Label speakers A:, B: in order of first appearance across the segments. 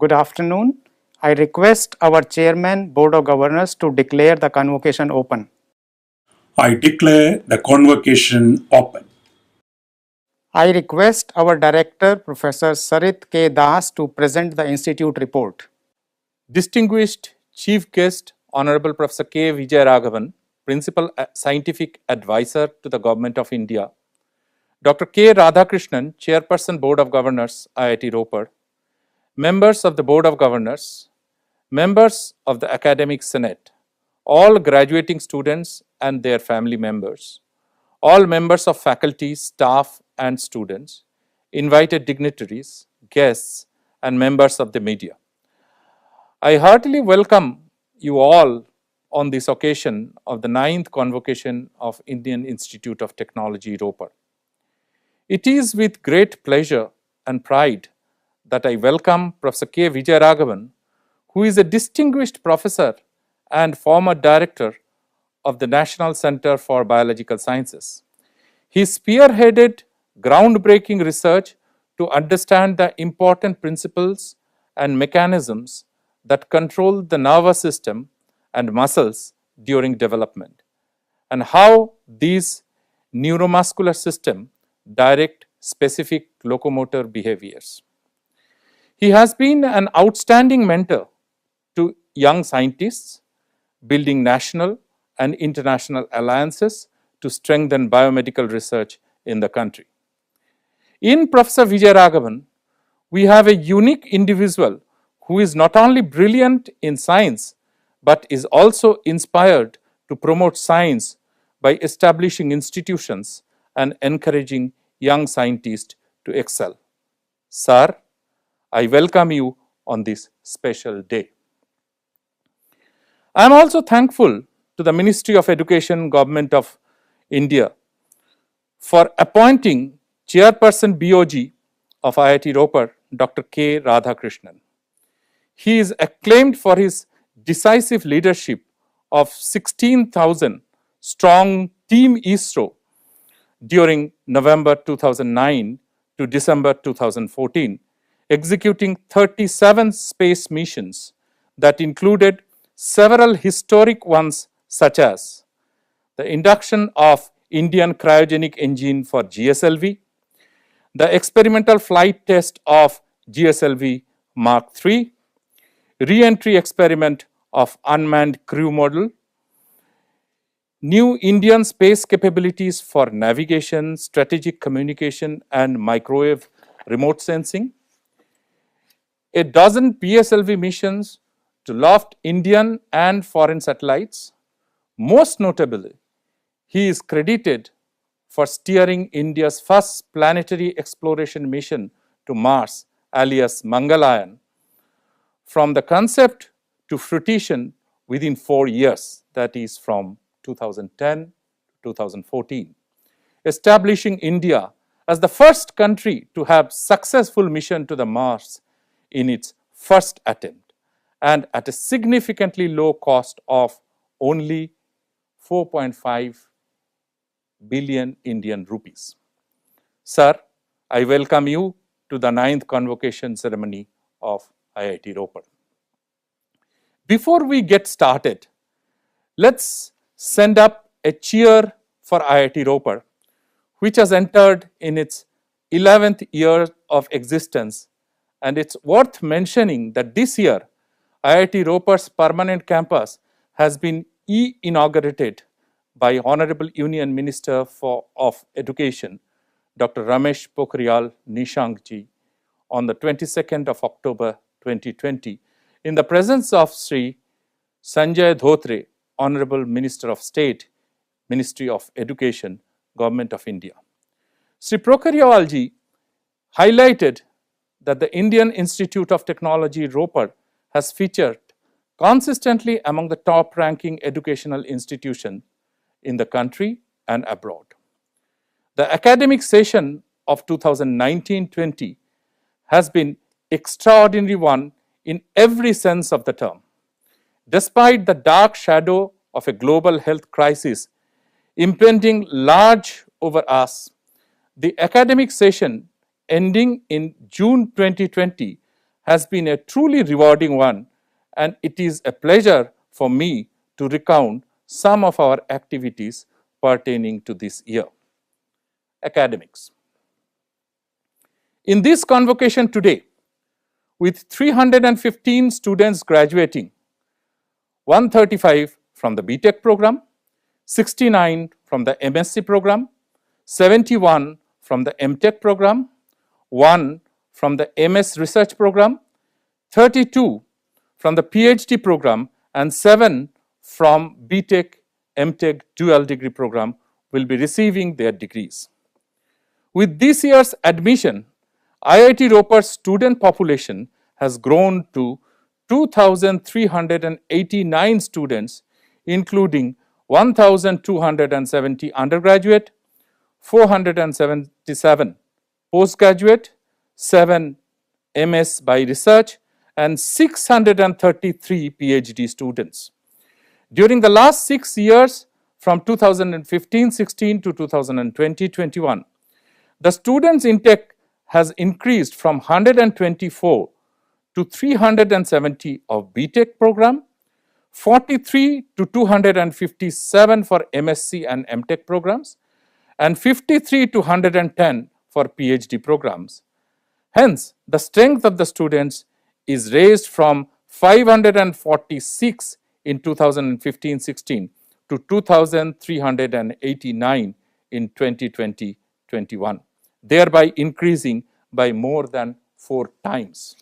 A: Good afternoon. I request our Chairman, Board of Governors to declare the convocation open.
B: I declare the convocation open.
A: I request our Director, Professor Sarit K. Das, to present the Institute report.
C: Distinguished Chief Guest, Honorable Professor K. Vijayaraghavan, Principal Scientific Advisor to the Government of India, Dr. K. Radhakrishnan, Chairperson Board of Governors, IIT Ropar, members of the Board of Governors, members of the Academic Senate, all graduating students and their family members, all members of faculty, staff, and students, invited dignitaries, guests, and members of the media. I heartily welcome you all on this occasion of the 9th Convocation of Indian Institute of Technology, Ropar. It is with great pleasure and pride that I welcome Professor K. Vijayaraghavan, who is a distinguished professor and former director of the National Center for Biological Sciences. He spearheaded groundbreaking research to understand the important principles and mechanisms that control the nervous system and muscles during development, and how these neuromuscular systems direct specific locomotor behaviors. He has been an outstanding mentor to young scientists, building national and international alliances to strengthen biomedical research in the country. In Professor Vijayaraghavan, we have a unique individual who is not only brilliant in science, but is also inspired to promote science by establishing institutions and encouraging young scientists to excel. Sir, I welcome you on this special day. I am also thankful to the Ministry of Education, Government of India, for appointing Chairperson BOG of IIT Ropar, Dr. K. Radhakrishnan. He is acclaimed for his decisive leadership of 16,000 strong Team ISRO during November 2009 to December 2014, executing 37 space missions that included several historic ones such as the induction of Indian cryogenic engine for GSLV, the experimental flight test of GSLV Mark III, re-entry experiment of unmanned crew model, new Indian space capabilities for navigation, strategic communication, and microwave remote sensing, a dozen PSLV missions to loft Indian and foreign satellites. Most notably, he is credited for steering India's first planetary exploration mission to Mars, alias Mangalayan, from the concept to fruition within 4 years, that is from 2010 to 2014, establishing India as the first country to have successful mission to the Mars in its first attempt, and at a significantly low cost of only 4.5 billion Indian rupees. Sir, I welcome you to the 9th convocation ceremony of IIT Ropar. Before we get started, let's send up a cheer for IIT Ropar, which has entered in its 11th year of existence, and it's worth mentioning that this year, IIT Ropar's permanent campus has been inaugurated by Honorable Union Minister of Education, Dr. Ramesh Pokhriyal Nishank ji, on the 22nd of October 2020, in the presence of Sri Sanjay Dhotre, Honorable Minister of State, Ministry of Education, Government of India. Sri Pokhriyal ji highlighted that the Indian Institute of Technology, Ropar, has featured consistently among the top-ranking educational institutions in the country and abroad. The academic session of 2019-20 has been extraordinary one in every sense of the term. Despite the dark shadow of a global health crisis impending large over us, the academic session ending in June 2020 has been a truly rewarding one, and it is a pleasure for me to recount some of our activities pertaining to this year. Academics. In this convocation today, with 315 students graduating, 135 from the BTech program, 69 from the MSc program, 71 from the MTech program, 1 from the MS research program, 32 from the PhD program, and 7 from BTech, MTech dual degree program will be receiving their degrees. With this year's admission, IIT Ropar's student population has grown to 2,389 students, including 1,270 undergraduate, 477 postgraduate, 7 MS by research, and 633 PhD students. During the last 6 years, from 2015-16 to 2020-21, the students' intake has increased from 124 to 370 of BTech program, 43 to 257 for MSc and MTech programs, and 53 to 110 for PhD programs. Hence, the strength of the students is raised from 546 in 2015-16 to 2,389 in 2020-21, thereby increasing by more than 4 times.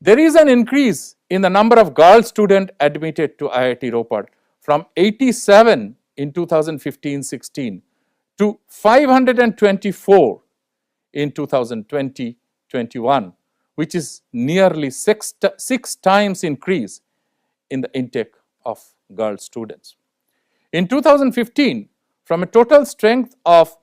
C: There is an increase in the number of girl students admitted to IIT Ropar from 87 in 2015-16 to 524 in 2020-21, which is nearly 6 times increase in the intake of girl students. In 2015, from a total strength of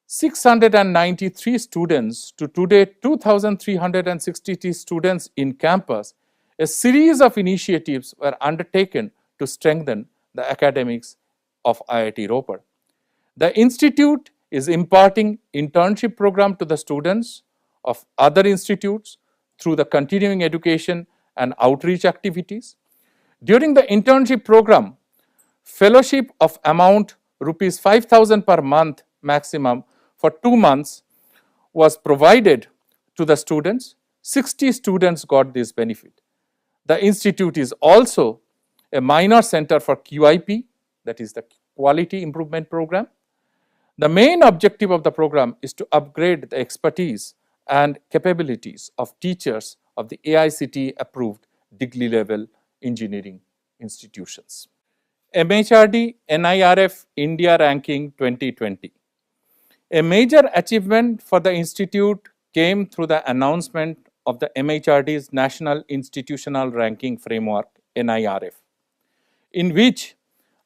C: 693 students to today 2,363 students in campus, a series of initiatives were undertaken to strengthen the academics of IIT Ropar. The institute is imparting internship program to the students of other institutes through the continuing education and outreach activities. During the internship program, fellowship of amount rupees 5,000 per month maximum for 2 months was provided to the students. 60 students got this benefit. The institute is also a minor center for QIP, that is the Quality Improvement Program. The main objective of the program is to upgrade the expertise and capabilities of teachers of the AICTE approved degree level engineering institutions. MHRD NIRF India Ranking 2020. A major achievement for the institute came through the announcement of the MHRD's National Institutional Ranking Framework, NIRF, in which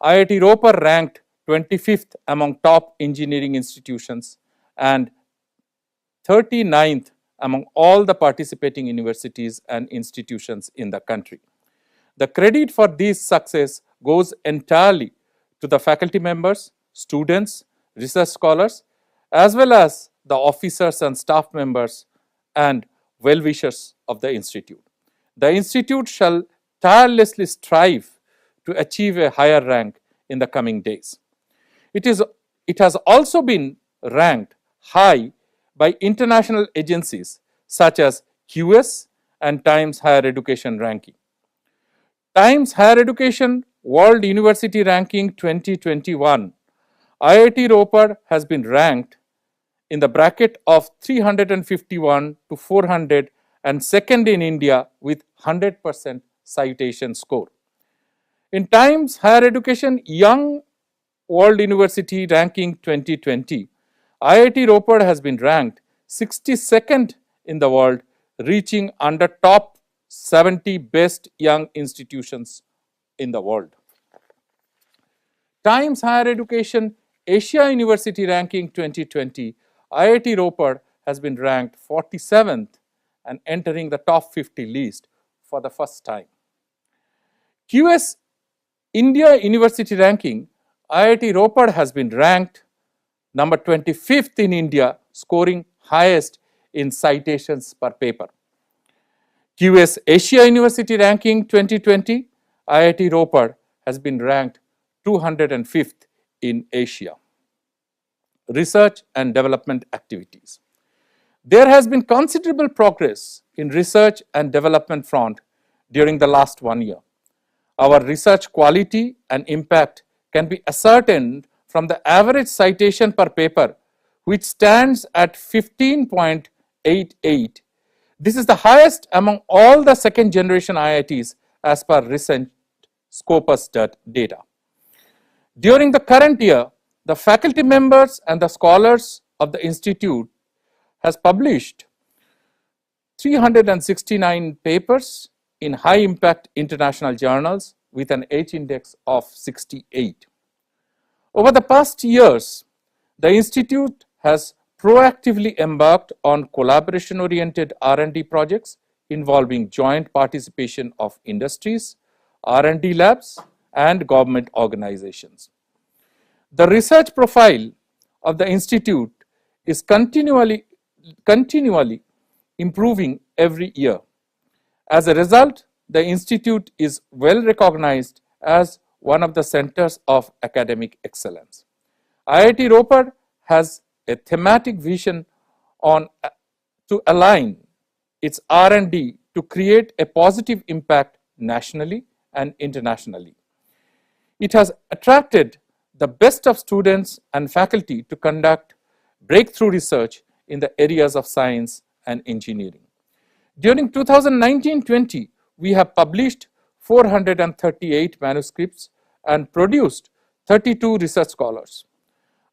C: IIT Ropar ranked 25th among top engineering institutions and 39th among all the participating universities and institutions in the country. The credit for this success goes entirely to the faculty members, students, research scholars, as well as the officers and staff members and well-wishers of the institute. The institute shall tirelessly strive to achieve a higher rank in the coming days. It has also been ranked high by international agencies such as QS and Times Higher Education Ranking. Times Higher Education World University Ranking 2021, IIT Ropar has been ranked in the bracket of 351 to 400 and second in India with 100% citation score. In Times Higher Education Young World University Ranking 2020, IIT Ropar has been ranked 62nd in the world, reaching under top 70 best young institutions in the world. Times Higher Education Asia University Ranking 2020, IIT Ropar has been ranked 47th and entering the top 50 list for the first time. QS India University Ranking, IIT Ropar has been ranked number 25th in India, scoring highest in citations per paper. QS Asia University Ranking 2020, IIT Ropar has been ranked 205th in Asia. Research and development activities. There has been considerable progress in research and development front during the last 1 year. Our research quality and impact can be ascertained from the average citation per paper, which stands at 15.88. This is the highest among all the second generation IITs as per recent Scopus data. During the current year, the faculty members and the scholars of the institute has published 369 papers in high impact international journals with an H index of 68. Over the past years, the institute has proactively embarked on collaboration oriented R&D projects involving joint participation of industries, R&D labs and government organizations. The research profile of the institute is continually improving every year. As a result, the institute is well recognized as one of the centers of academic excellence. IIT Ropar has a thematic vision to align its R&D to create a positive impact nationally and internationally. It has attracted the best of students and faculty to conduct breakthrough research in the areas of science and engineering. During 2019-20, we have published 438 manuscripts and produced 32 research scholars.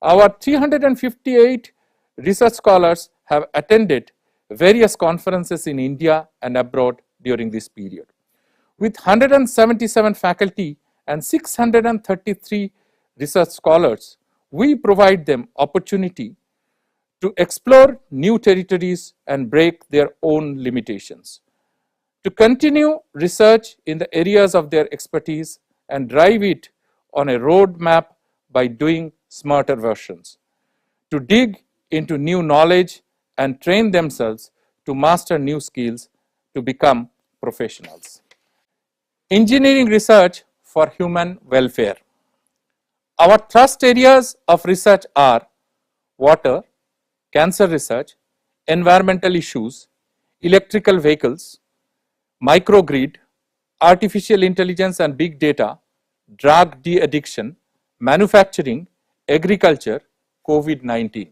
C: Our 358 research scholars have attended various conferences in India and abroad during this period. With 177 faculty and 633 research scholars, we provide them opportunity to explore new territories and break their own limitations, to continue research in the areas of their expertise and drive it on a roadmap by doing smarter versions, to dig into new knowledge and train themselves to master new skills to become professionals. Engineering research for human welfare. Our thrust areas of research are water, cancer research, environmental issues, electrical vehicles, microgrid, artificial intelligence and big data, drug de-addiction, manufacturing, agriculture, COVID-19.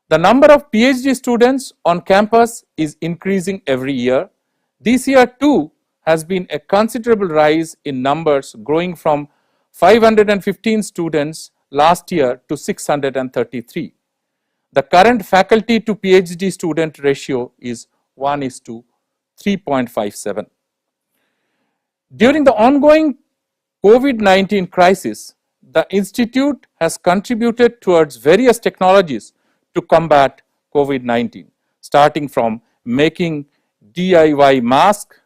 C: The number of PhD students on campus is increasing every year. This year too has been a considerable rise in numbers, growing from 515 students last year to 633. The current faculty to PhD student ratio is 1:3.57. During the ongoing COVID-19 crisis, the institute has contributed towards various technologies to combat COVID-19, starting from making DIY masks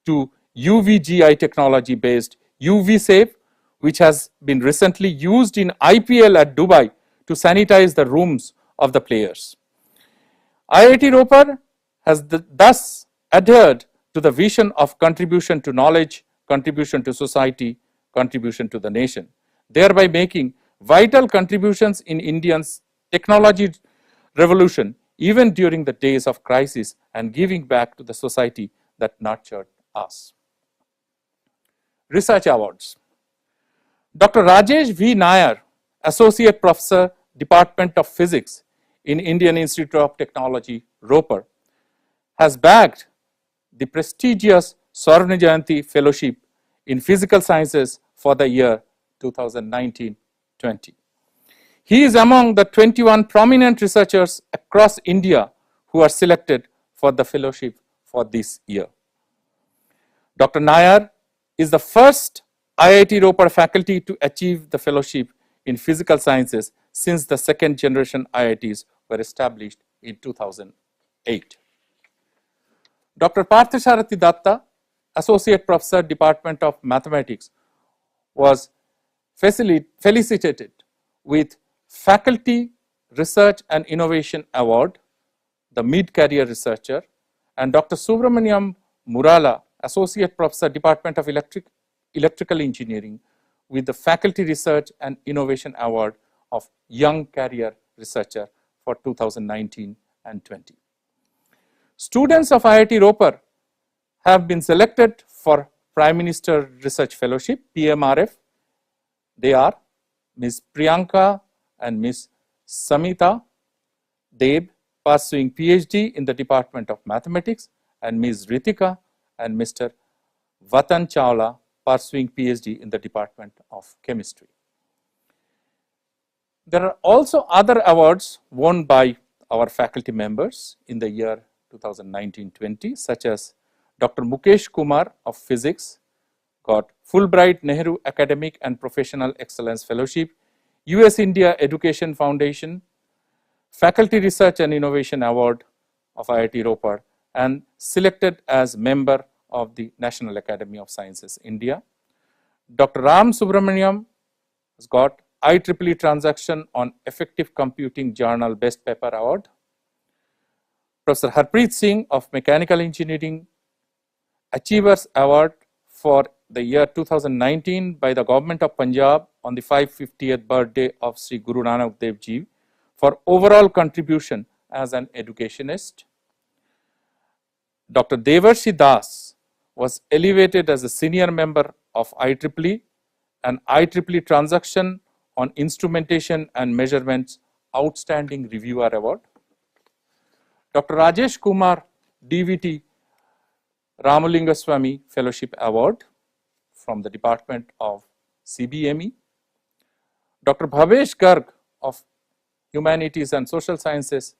C: to UVGI technology based UV Safe, which has been recently used in IPL at Dubai to sanitize the rooms of the players. IIT Ropar has thus adhered to the vision of contribution to knowledge, contribution to society, contribution to the nation, thereby making vital contributions in India's technology revolution even during the days of crisis and giving back to the society that nurtured us. Research awards. Dr. Rajesh V. Nair, Associate Professor, Department of Physics in Indian Institute of Technology, Ropar, has bagged the prestigious Swarna Jayanti Fellowship in Physical Sciences for the year 2019-20. He is among the 21 prominent researchers across India who are selected for the fellowship for this year. Dr. Nair is the first IIT Ropar faculty to achieve the fellowship in physical sciences since the second generation IITs were established in 2008. Dr. Parthasarathi Datta, Associate Professor, Department of Mathematics, was felicitated with Faculty Research and Innovation Award the mid-career researcher, and Dr. Subramaniam Murala, Associate Professor, Department of Electrical Engineering, with the Faculty Research and Innovation Award of Young Career Researcher for 2019 and 20. Students of IIT Ropar have been selected for Prime Minister Research Fellowship, PMRF. They are Ms. Priyanka and Ms. Samita Deb, pursuing PhD in the Department of Mathematics, and Ms. Ritika and Mr. Vatan Chawla, pursuing PhD in the Department of Chemistry. There are also other awards won by our faculty members in the year 2019-20, such as Dr. Mukesh Kumar of Physics got Fulbright Nehru Academic and Professional Excellence Fellowship, US India Education Foundation, Faculty Research and Innovation Award of IIT Ropar, and selected as member of the National Academy of Sciences, India. Dr. Ram Subramaniam has got IEEE Transaction on Effective Computing Journal Best Paper Award. Professor Harpreet Singh of Mechanical Engineering Achievers Award for the year 2019 by the Government of Punjab on the 550th birthday of Sri Guru Nanak Dev Ji for overall contribution as an educationist. Dr. Devarshi Das was elevated as a senior member of IEEE and IEEE Transaction on Instrumentation and Measurements Outstanding Reviewer Award. Dr. Rajesh Kumar DVT Ramalingaswamy Fellowship Award from the Department of CBME. Dr. Bhavesh Garg of Humanities and Social Sciences,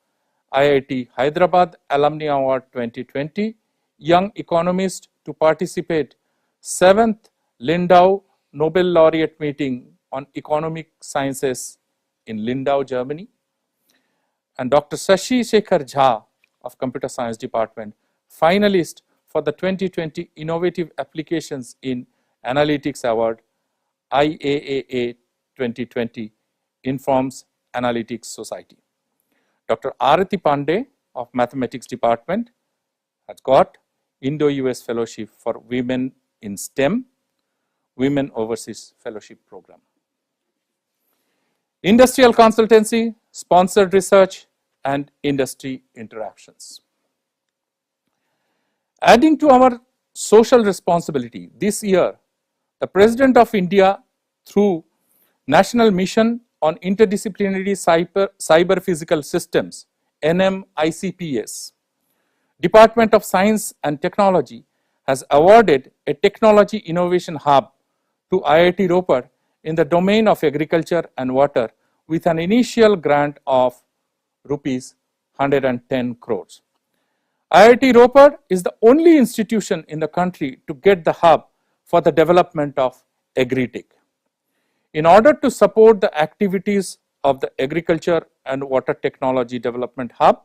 C: IIT Hyderabad Alumni Award 2020, Young Economist to participate 7th Lindau Nobel Laureate Meeting on Economic Sciences in Lindau, Germany. And Dr. Shashi Shekhar Jha of Computer Science Department, finalist for the 2020 Innovative Applications in Analytics Award, IAAA 2020, Informs Analytics Society. Dr. Arati Pandey of Mathematics Department has got Indo-US Fellowship for Women in STEM, Women Overseas Fellowship Program. Industrial consultancy, sponsored research, and industry interactions. Adding to our social responsibility, this year, the President of India, through National Mission on Interdisciplinary Cyber Physical Systems, NMICPS, Department of Science and Technology, has awarded a Technology Innovation Hub to IIT Ropar in the domain of agriculture and water with an initial grant of rupees 110 crores. IIT Ropar is the only institution in the country to get the hub for the development of agri-tech. In order to support the activities of the Agriculture and Water Technology Development Hub,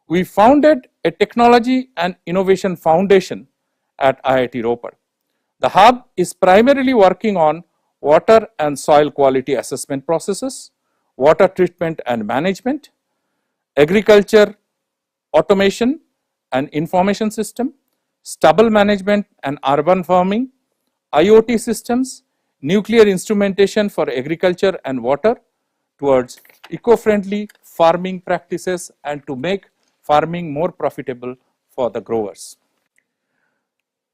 C: we founded a Technology and Innovation Foundation at IIT Ropar. The hub is primarily working on water and soil quality assessment processes, water treatment and management, agriculture automation and information system, stubble management and urban farming, IoT systems, nuclear instrumentation for agriculture and water towards eco-friendly farming practices and to make farming more profitable for the growers.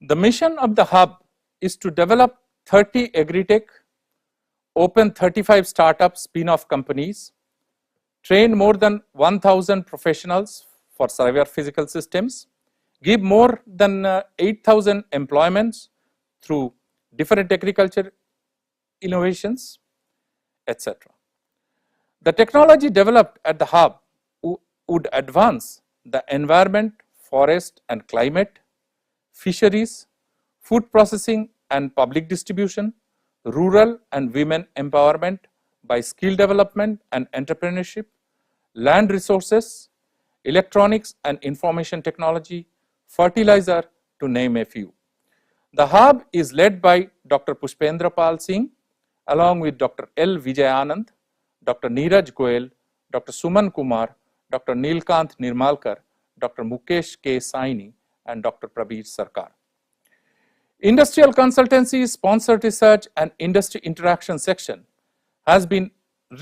C: The mission of the hub is to develop 30 agri-tech, open 35 startup spin-off companies, train more than 1,000 professionals for cyber physical systems, give more than 8,000 employments through different agriculture innovations, etc. The technology developed at the hub would advance the environment, forest and climate, fisheries, food processing and public distribution, rural and women empowerment by skill development and entrepreneurship, land resources, electronics and information technology, fertilizer, to name a few. The hub is led by Dr. Pushpendra Pal Singh along with Dr. L. Vijayanand, Dr. Neeraj Goyal, Dr. Suman Kumar, Dr. Neelkant Nirmalkar, Dr. Mukesh K. Saini, and Dr. Prabir Sarkar. Industrial consultancy, sponsored research, and industry interaction section has been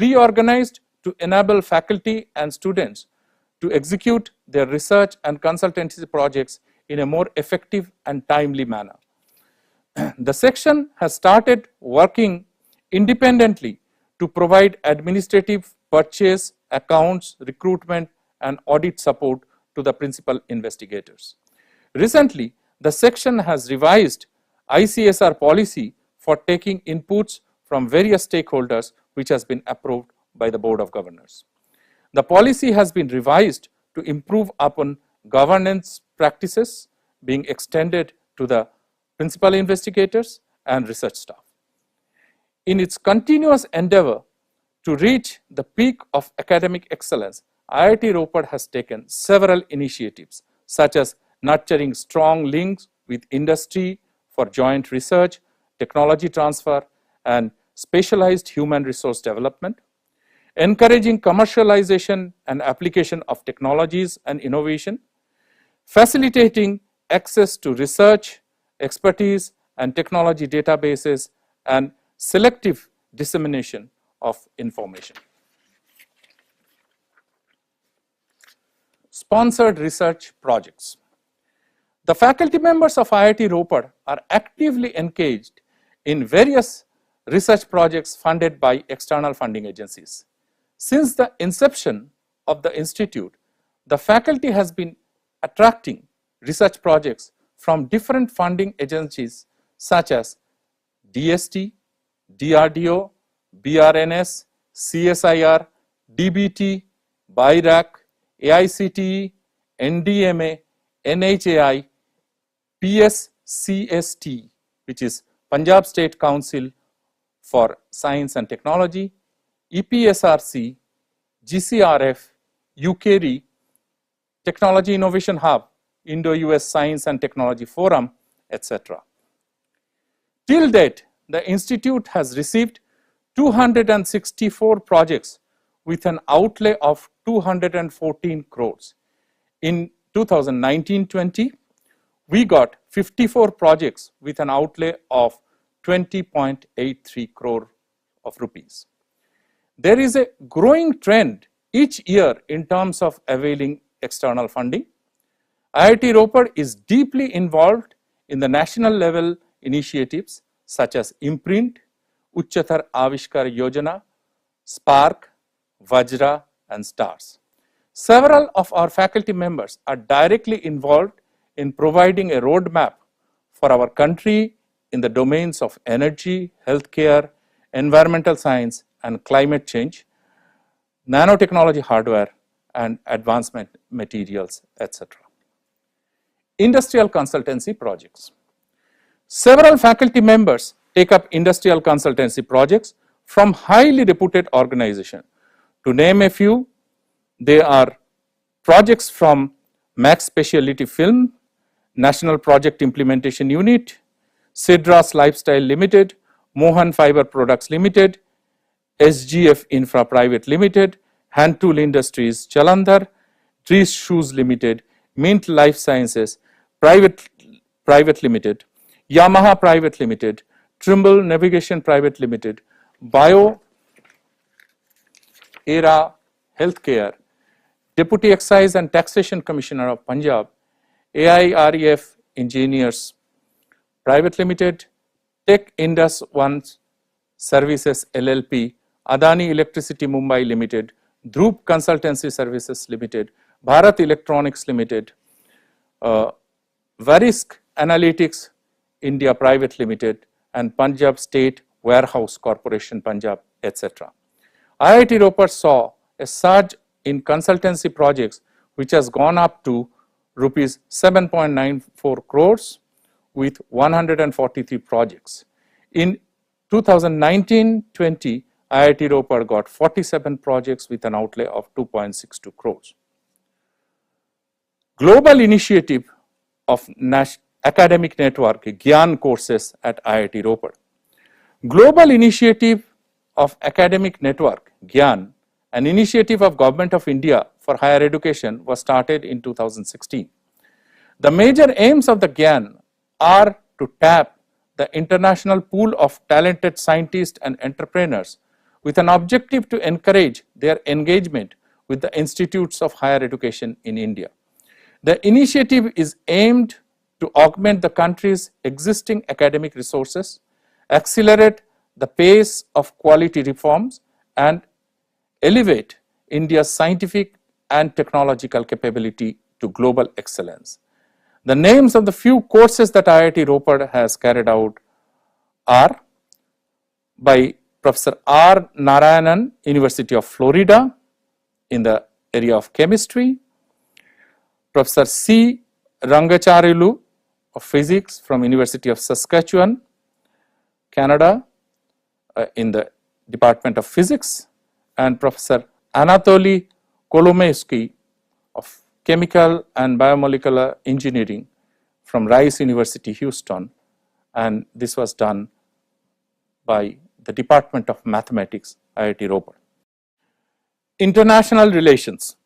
C: reorganized to enable faculty and students to execute their research and consultancy projects in a more effective and timely manner. The section has started working independently to provide administrative, purchase, accounts, recruitment, and audit support to the principal investigators. Recently, the section has revised ICSR policy for taking inputs from various stakeholders, which has been approved by the Board of Governors. The policy has been revised to improve upon governance practices being extended to the principal investigators and research staff. In its continuous endeavor to reach the peak of academic excellence, IIT Ropar has taken several initiatives, such as nurturing strong links with industry for joint research, technology transfer, and specialized human resource development, encouraging commercialization and application of technologies and innovation, facilitating access to research, expertise, and technology databases, and selective dissemination of information. Sponsored research projects. The faculty members of IIT Ropar are actively engaged in various research projects funded by external funding agencies. Since the inception of the institute, the faculty has been attracting research projects from different funding agencies such as DST, DRDO, BRNS, CSIR, DBT, BIRAC, AICTE, NDMA, NHAI, PSCST, which is Punjab State Council for Science and Technology, EPSRC, GCRF, UKRI, Technology Innovation Hub, Indo-US Science and Technology Forum, etc. Till date, the institute has received 264 projects with an outlay of 214 crores. In 2019-20, we got 54 projects with an outlay of 20.83 crore of rupees. There is a growing trend each year in terms of availing external funding. IIT Ropar is deeply involved in the national level initiatives such as Imprint, Uchchatar Avishkar Yojana, Spark, Vajra, and STARS. Several of our faculty members are directly involved in providing a roadmap for our country in the domains of energy, healthcare, environmental science, and climate change, nanotechnology hardware, and advancement materials, etc. Industrial consultancy projects. Several faculty members take up industrial consultancy projects from highly reputed organizations. To name a few, they are projects from Max Specialty Film, National Project Implementation Unit, Sidras Lifestyle Limited, Mohan Fiber Products Limited, SGF Infra Private Limited, Hand Tool Industries Jalandhar, Trees Shoes Limited, Mint Life Sciences Private Limited, Yamaha Private Limited, Trimble Navigation Private Limited, Bio Era Healthcare, Deputy Excise and Taxation Commissioner of Punjab, AIREF Engineers Private Limited, Tech Indus One Services LLP, Adani Electricity Mumbai Limited, Dhruv Consultancy Services Limited, Bharat Electronics Limited, Varisk Analytics India Private Limited, and Punjab State Warehouse Corporation Punjab, etc. IIT Ropar saw a surge in consultancy projects which has gone up to rupees 7.94 crores with 143 projects. In 2019-20, IIT Ropar got 47 projects with an outlay of 2.62 crores. Global initiative of academic network, Gyan courses at IIT Ropar. Global initiative of academic network, Gyan, an initiative of Government of India for higher education, was started in 2016. The major aims of the GYAN are to tap the international pool of talented scientists and entrepreneurs with an objective to encourage their engagement with the institutes of higher education in India. The initiative is aimed to augment the country's existing academic resources, accelerate the pace of quality reforms, and elevate India's scientific and technological capability to global excellence. The names of the few courses that IIT Ropar has carried out are by Professor R. Narayanan, University of Florida, in the area of chemistry, Professor C. Rangacharilu of physics from University of Saskatchewan, Canada, in the Department of Physics, and Professor Anatoly Kolomeisky of Chemical and Biomolecular Engineering from Rice University, Houston, and this was done by the Department of Mathematics, IIT Ropar. International relations.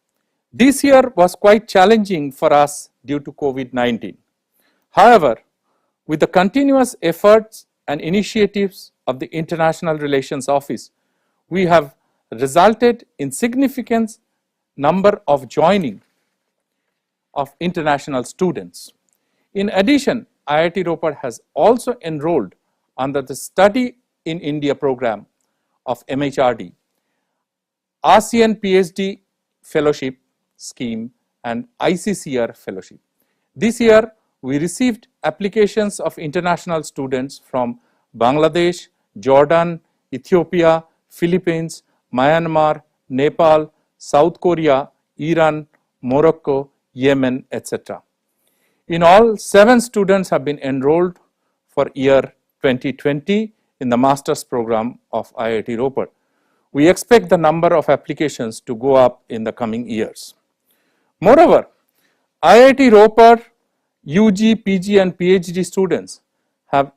C: This year was quite challenging for us due to COVID-19. However, with the continuous efforts and initiatives of the International Relations Office, we have resulted in significant number of joining of international students. In addition, IIT Ropar has also enrolled under the Study in India program of MHRD, ASEAN PhD Fellowship Scheme, and ICCR Fellowship. This year, we received applications of international students from Bangladesh, Jordan, Ethiopia, Philippines, Myanmar, Nepal, South Korea, Iran, Morocco, Yemen, etc. In all, 7 students have been enrolled for year 2020 in the master's program of IIT Ropar. We expect the number of applications to go up in the coming years. Moreover, IIT Ropar UG, PG and PhD students have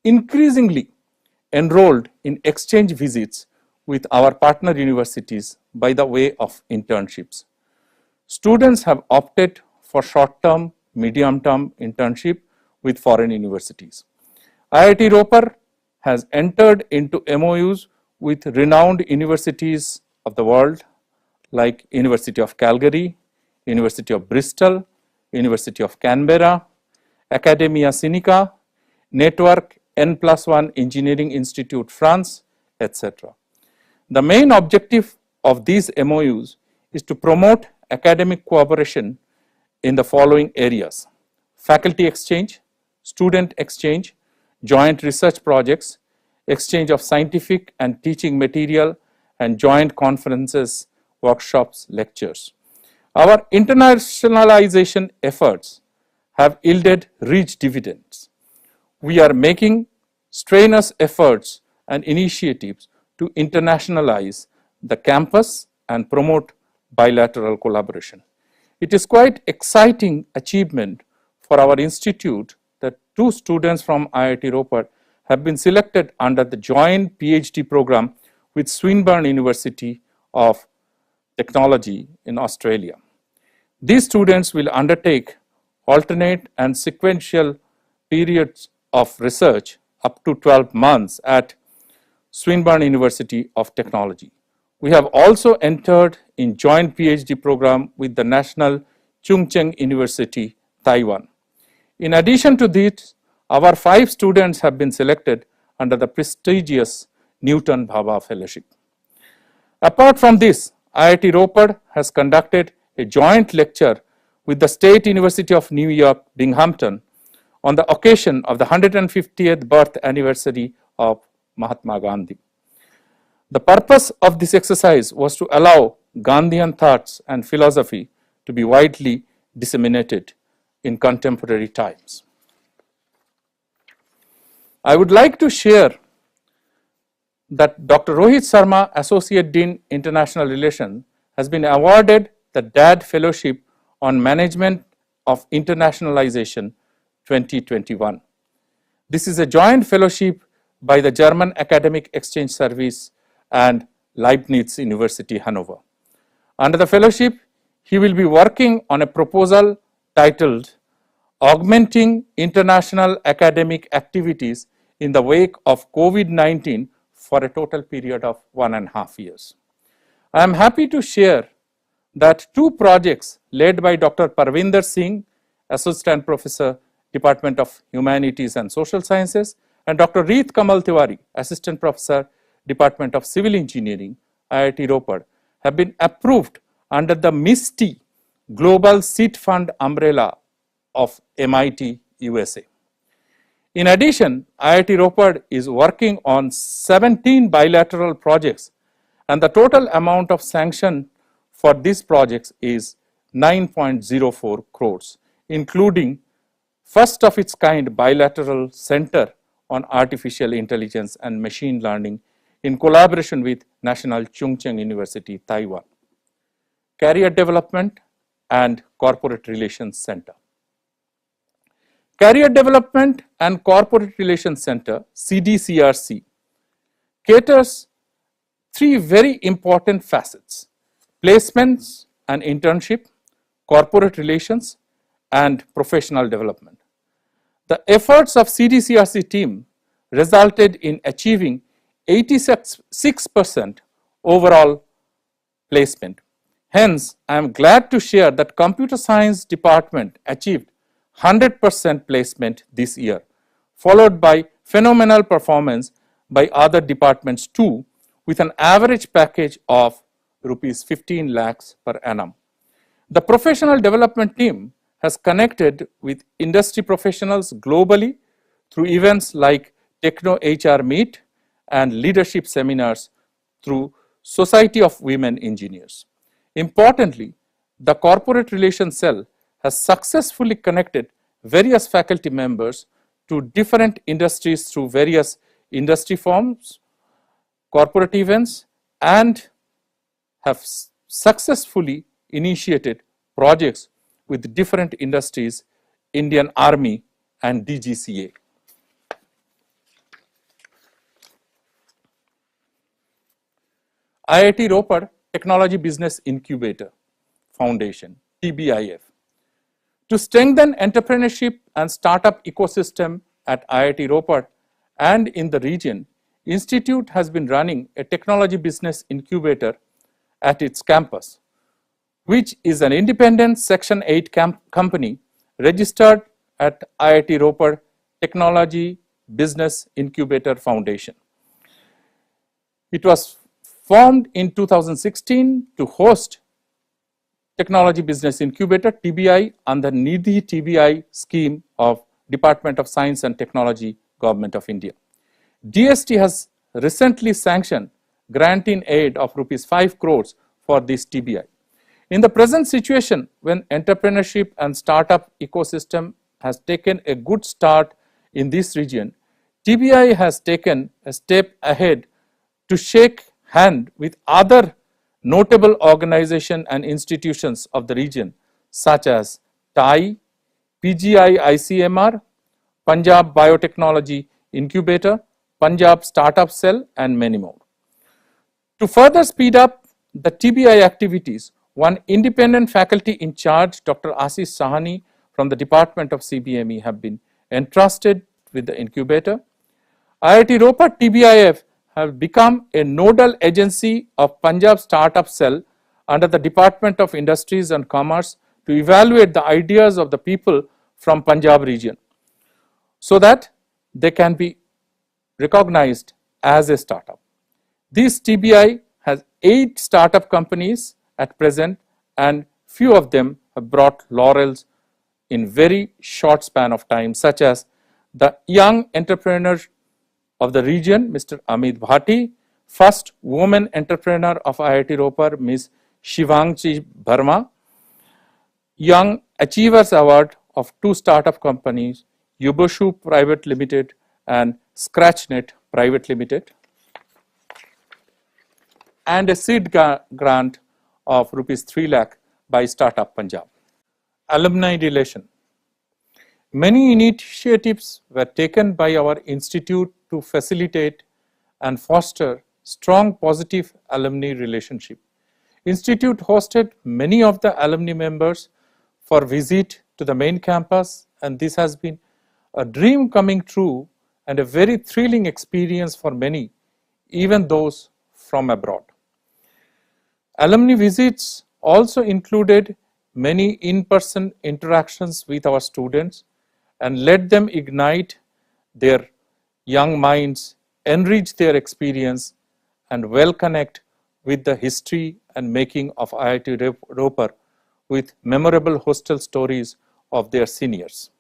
C: increasingly enrolled in exchange visits with our partner universities by the way of internships. Students have opted for short-term, medium-term internship with foreign universities. IIT Ropar has entered into MOUs with renowned universities of the world like University of Calgary, University of Bristol, University of Canberra, Academia Sinica, Network N+1 Engineering Institute France, etc. The main objective of these MOUs is to promote academic cooperation in the following areas: faculty exchange, student exchange, joint research projects, exchange of scientific and teaching material, and joint conferences, workshops, lectures. Our internationalization efforts have yielded rich dividends. We are making strenuous efforts and initiatives to internationalize the campus and promote bilateral collaboration. It is quite exciting achievement for our institute that 2 students from IIT Ropar have been selected under the joint PhD program with Swinburne University of Technology in Australia. These students will undertake alternate and sequential periods of research up to 12 months at Swinburne University of Technology. We have also entered in joint PhD program with the National Chung Cheng University, Taiwan. In addition to this, our 5 students have been selected under the prestigious Newton Bhabha Fellowship. Apart from this, IIT Ropar has conducted a joint lecture with the State University of New York, Binghamton, on the occasion of the 150th birth anniversary of Mahatma Gandhi. The purpose of this exercise was to allow Gandhian thoughts and philosophy to be widely disseminated in contemporary times. I would like to share that Dr. Rohit Sharma, Associate Dean, International Relations, has been awarded the DAD Fellowship on Management of Internationalization 2021. This is a joint fellowship by the German Academic Exchange Service and Leibniz University, Hanover. Under the fellowship, he will be working on a proposal titled Augmenting International Academic Activities in the Wake of COVID-19 for a total period of 1.5 years. I am happy to share that 2 projects led by Dr. Parvinder Singh, Assistant Professor, Department of Humanities and Social Sciences, and Dr. Reet Kamal Tiwari, Assistant Professor, Department of Civil Engineering, IIT Ropar, have been approved under the MISTI Global Seed Fund umbrella of MIT, USA. In addition, IIT Ropar is working on 17 bilateral projects, and the total amount of sanction for these projects is 9.04 crores, including first of its kind bilateral center on artificial intelligence and machine learning in collaboration with National Chung Cheng University, Taiwan, Career Development and Corporate Relations Center. Career Development and Corporate Relations Center, CDCRC, caters 3 very important facets: placements and internship, corporate relations, and professional development. The efforts of CDCRC team resulted in achieving 86% overall placement. Hence, I am glad to share that Computer Science Department achieved 100% placement this year, followed by phenomenal performance by other departments too, with an average package of rupees 15 lakhs per annum. The professional development team has connected with industry professionals globally through events like Techno HR Meet and leadership seminars through Society of Women Engineers. Importantly, the corporate relations cell has successfully connected various faculty members to different industries through various industry forums, corporate events, and have successfully initiated projects with different industries, Indian Army and DGCA. IIT Ropar Technology Business Incubator Foundation, TBIF. To strengthen entrepreneurship and startup ecosystem at IIT Ropar and in the region, Institute has been running a technology business incubator at its campus, which is an independent Section 8 company registered at IIT Ropar Technology Business Incubator Foundation. It was formed in 2016 to host Technology Business Incubator TBI under Nidhi TBI scheme of Department of Science and Technology, Government of India. DST has recently sanctioned grant in aid of rupees 5 crores for this TBI. In the present situation, when entrepreneurship and startup ecosystem has taken a good start in this region, TBI has taken a step ahead to shake hand with other notable organizations and institutions of the region such as TAI, PGI ICMR, Punjab Biotechnology Incubator, Punjab Startup Cell, and many more. To further speed up the TBI activities, one independent faculty in charge, Dr. Ashish Sahani from the Department of CBME, have been entrusted with the incubator. IIT Ropar TBIF have become a nodal agency of Punjab Startup Cell under the Department of Industries and Commerce to evaluate the ideas of the people from Punjab region so that they can be recognized as a startup. This TBI has 8 startup companies at present, and few of them have brought laurels in very short span of time, such as the young entrepreneur of the region, Mr. Amit Bhati, first woman entrepreneur of IIT Ropar, Ms. Shivangchi Bharma, Young Achievers Award of 2 startup companies, Yuboshu Private Limited and ScratchNet Private Limited, and a seed grant of rupees 3 lakh by Startup Punjab. Alumni relation. Many initiatives were taken by our institute to facilitate and foster strong positive alumni relationship. Institute hosted many of the alumni members for visit to the main campus, and this has been a dream coming true and a very thrilling experience for many, even those from abroad. Alumni visits also included many in-person interactions with our students and let them ignite their young minds, enrich their experience, and well connect with the history and making of IIT Ropar with memorable hostel stories of their seniors.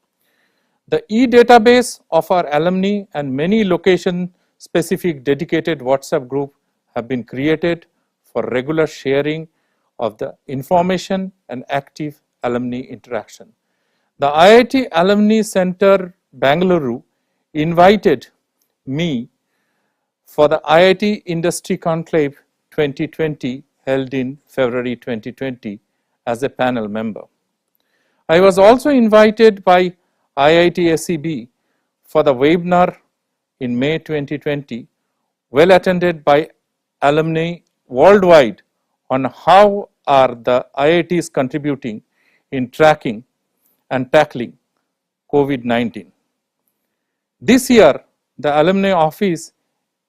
C: The e-database of our alumni and many location-specific dedicated WhatsApp group have been created for regular sharing of the information and active alumni interaction. The IIT Alumni Center, Bangalore, invited me for the IIT Industry Conclave 2020 held in February 2020 as a panel member. I was also invited by IIT SEB for the webinar in May 2020, well attended by alumni worldwide on how are the IITs contributing in tracking and tackling COVID-19. This year, the Alumni Office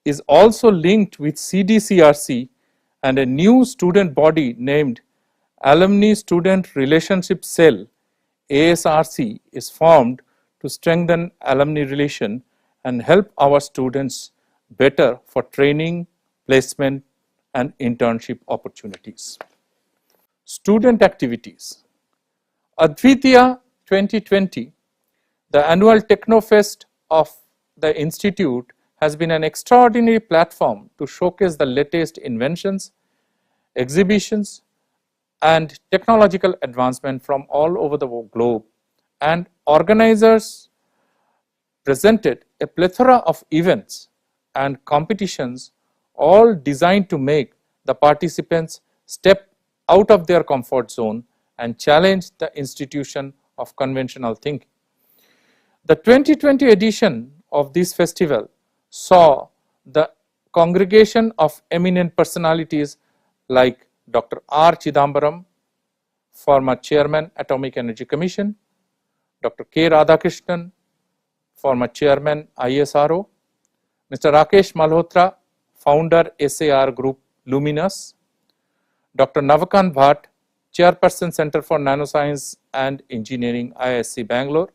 C: is also linked with CDCRC and a new student body named Alumni Student Relationship Cell, ASRC, is formed to strengthen alumni relation and help our students better for training, placement, and internship opportunities. Student activities. Advitiya 2020, the annual Technofest of the Institute, has been an extraordinary platform to showcase the latest inventions, exhibitions, and technological advancement from all over the globe, and organizers presented a plethora of events and competitions, all designed to make the participants step out of their comfort zone and challenge the institution of conventional thinking. The 2020 edition of this festival saw the congregation of eminent personalities like Dr. R. Chidambaram, former Chairman, Atomic Energy Commission, Dr. K. Radhakrishnan, former Chairman, ISRO, Mr. Rakesh Malhotra, founder, SAR Group, Luminous, Dr. Navakant Bhatt, Chairperson, Center for Nanoscience and Engineering, IISc Bangalore,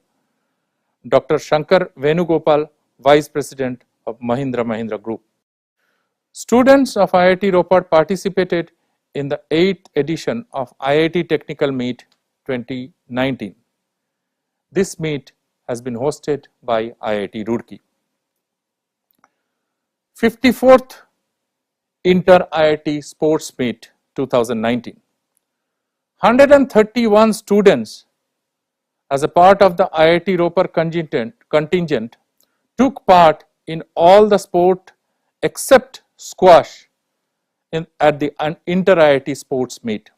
C: Dr. Shankar Venugopal, Vice President of Mahindra Group. Students of IIT Ropar participated in the 8th edition of IIT Technical Meet 2019. This meet has been hosted by IIT Roorkee. 54th Inter-IIT Sports Meet 2019. 131 students as a part of the IIT Ropar contingent took part in all the sport except squash at the Inter-IIT Sports Meet.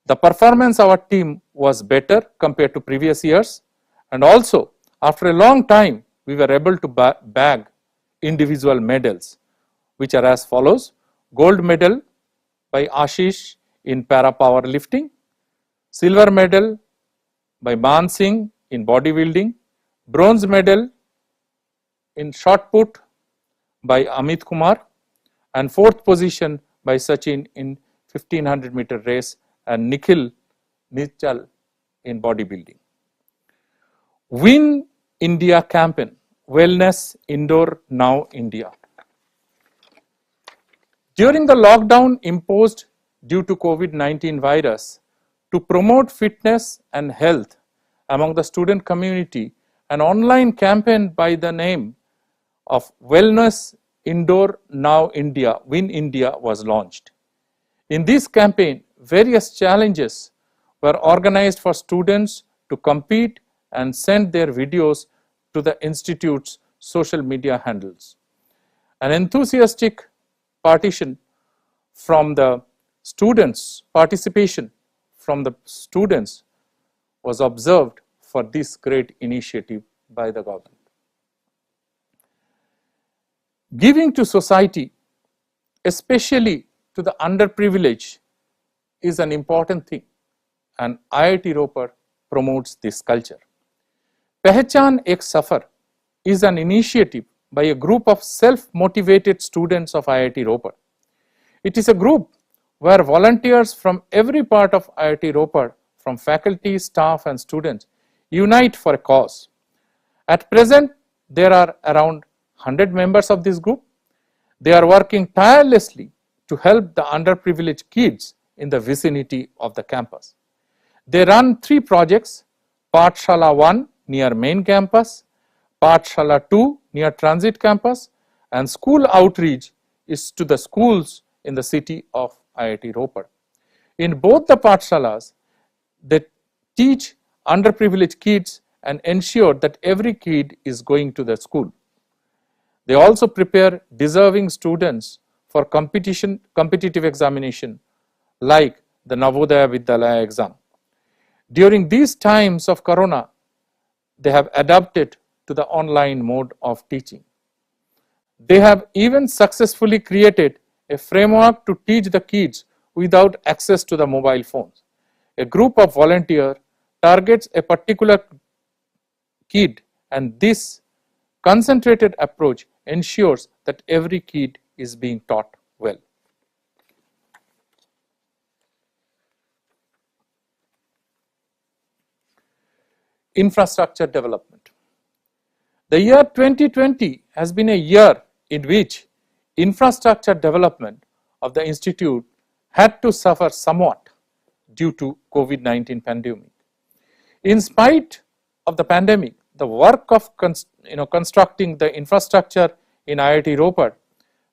C: The performance of our team was better compared to previous years, and also after a long time we were able to bag individual medals, which are as follows: gold medal by Ashish in para powerlifting, silver medal by Man Singh in bodybuilding, bronze medal in shot put by Amit Kumar, and 4th position by Sachin in 1500 meter race and Nikhil Nichal in bodybuilding. Win India campaign, Wellness Indoor Now India. During the lockdown imposed due to COVID-19 virus, to promote fitness and health among the student community, an online campaign by the name of Wellness Indoor Now India, Win India, was launched. In this campaign, various challenges were organized for students to compete and send their videos to the institute's social media handles. An enthusiastic participation from the students was observed for this great initiative by the government. Giving to society especially to the underprivileged, is an important thing, and IIT Ropar promotes this culture. Pehchan Ek Safar is an initiative by a group of self-motivated students of IIT Ropar. It is a group where volunteers from every part of IIT Ropar, from faculty, staff and students, unite for a cause. At present, there are around 100 members of this group. They are working tirelessly to help the underprivileged kids in the vicinity of the campus. They run 3 projects: Pathshala 1 near main campus, Pathshala 2 near transit campus, and school outreach is to the schools in the city of IIT Ropar. In both the Pathshalas, they teach underprivileged kids and ensure that every kid is going to the school. They also prepare deserving students for competitive examination like the Navodaya Vidyalaya exam. During these times of Corona, they have adapted to the online mode of teaching. They have even successfully created a framework to teach the kids without access to the mobile phones. A group of volunteers targets a particular kid, and this concentrated approach ensures that every kid is being taught well. Infrastructure development. The year 2020 has been a year in which infrastructure development of the institute had to suffer somewhat due to COVID-19 pandemic. In spite of the pandemic, the work of constructing the infrastructure in IIT Ropar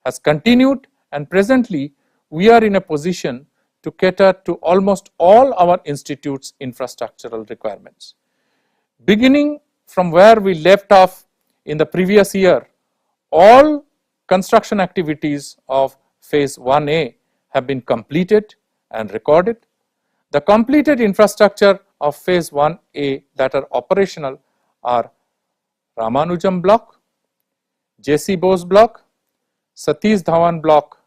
C: has continued, and presently we are in a position to cater to almost all our institute's infrastructural requirements. Beginning from where we left off in the previous year, all construction activities of phase 1A have been completed and recorded. The completed infrastructure of phase 1A that are operational are Ramanujam block, J.C. Bose block, Satish Dhawan block,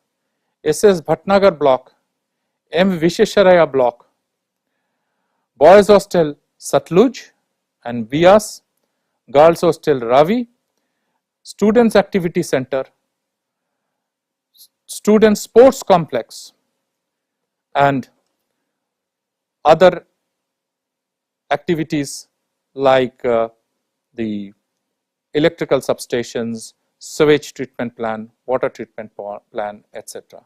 C: S.S. Bhatnagar block, M. Vishesharaya block, Boys Hostel Satluj and Bias, Girls Hostel Ravi, Students Activity Center, Student Sports Complex, and other activities like the electrical substations, sewage treatment plan, water treatment plan, etc.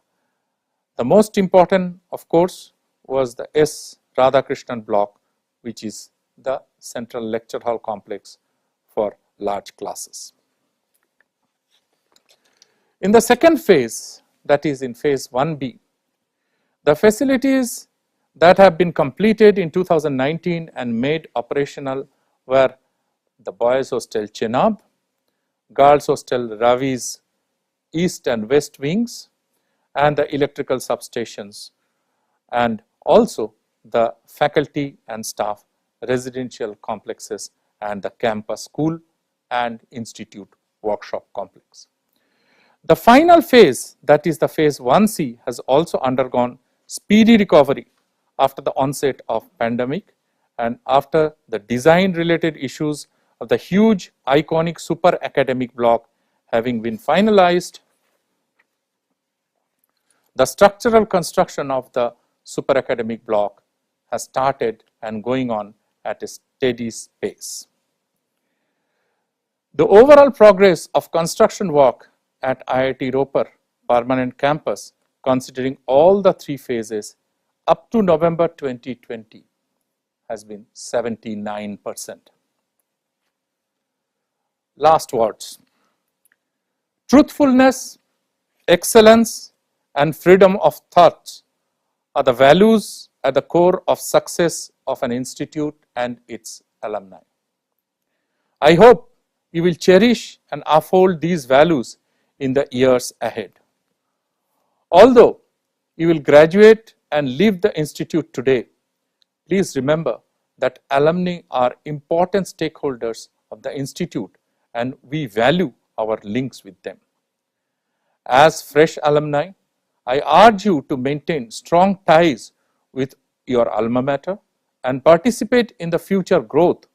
C: The most important, of course, was the S. Radhakrishnan block, which is the central lecture hall complex for large classes. In the second phase, that is in phase 1B, the facilities that have been completed in 2019 and made operational were the Boys Hostel Chenab, Girls Hostel Ravi's east and west wings, and the electrical substations, and also the faculty and staff residential complexes and the campus school and institute workshop complex. The final phase, that is the phase 1C, has also undergone speedy recovery after the onset of pandemic and after the design related issues of the huge iconic super academic block having been finalized. The structural construction of the super academic block has started and going on at a steady pace. The overall progress of construction work at IIT Ropar permanent campus, considering all the 3 phases up to November 2020, has been 79%. Last words. Truthfulness, excellence, and freedom of thought are the values at the core of success of an institute and its alumni. I hope you will cherish and uphold these values in the years ahead. Although you will graduate and leave the institute today, please remember that alumni are important stakeholders of the institute and we value our links with them. As fresh alumni, I urge you to maintain strong ties with your alma mater and participate in the future growth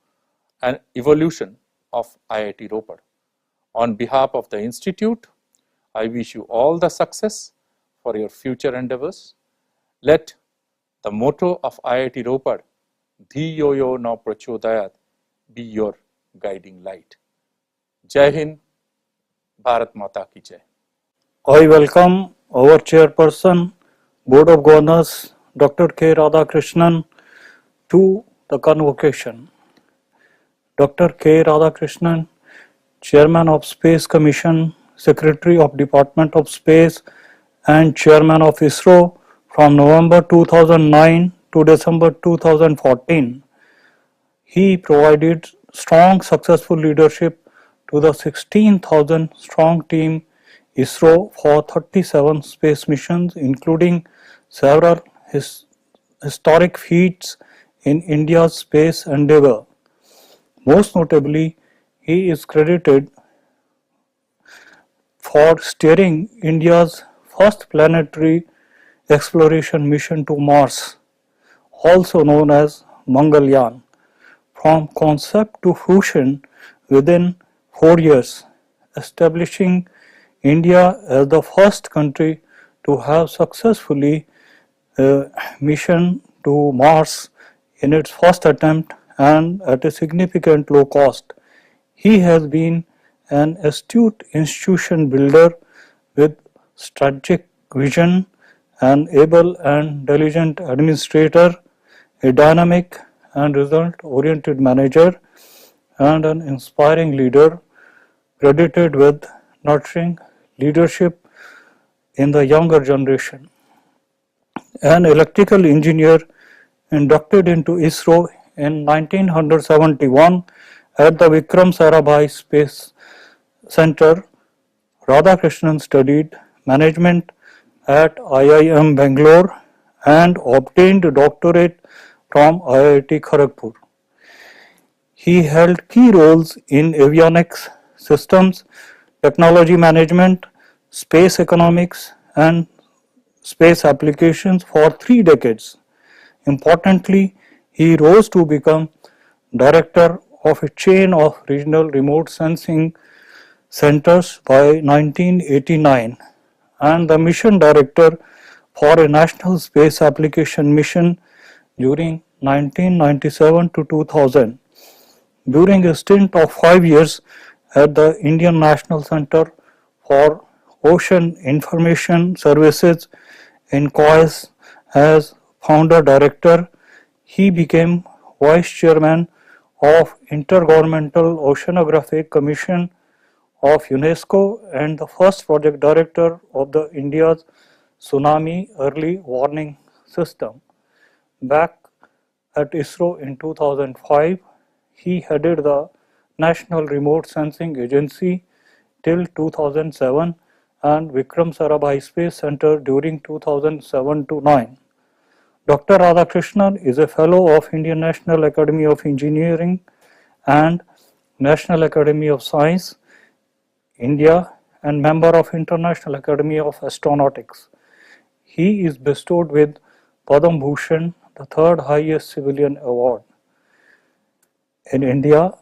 C: and evolution of IIT Ropar. On behalf of the Institute, I wish you all the success for your future endeavors. Let the motto of IIT Ropar, Dhiyo yo na prachodayat, be your guiding light. Jai Hind, Bharat Mata ki Jai.
D: I welcome our chairperson, Board of Governors, Dr. K. Radhakrishnan, to the convocation. Dr. K. Radhakrishnan, Chairman of Space Commission, Secretary of Department of Space, and Chairman of ISRO from November 2009 to December 2014. He provided strong, successful leadership to the 16,000 strong team ISRO for 37 space missions, including several historic feats in India's space endeavor. Most notably, he is credited for steering India's first planetary exploration mission to Mars, also known as Mangalyaan, from concept to fruition within 4 years, establishing India as the first country to have successfully mission to Mars in its first attempt and at a significant low cost. He has been an astute institution builder with strategic vision, an able and diligent administrator, a dynamic and result-oriented manager, and an inspiring leader credited with nurturing leadership in the younger generation. An electrical engineer inducted into ISRO in 1971 at the Vikram Sarabhai Space Center, Radhakrishnan studied management at IIM Bangalore and obtained a doctorate from IIT Kharagpur. He held key roles in avionics systems, technology management, space economics, and space applications for 3 decades. Importantly, he rose to become director of a chain of regional remote sensing centers by 1989 and the mission director for a national space application mission during 1997 to 2000. During a stint of 5 years at the Indian National Center for Ocean Information Services in COIS as founder director, he became vice chairman of Intergovernmental Oceanographic Commission of UNESCO and the first project director of the India's Tsunami Early Warning System. Back at ISRO in 2005, he headed the National Remote Sensing Agency till 2007 and Vikram Sarabhai Space Center during 2007 to 9. Dr. Radhakrishnan is a fellow of Indian National Academy of Engineering and National Academy of Science, India, and member of International Academy of Astronautics. He is bestowed with Padam Bhushan, the third highest civilian award. In India,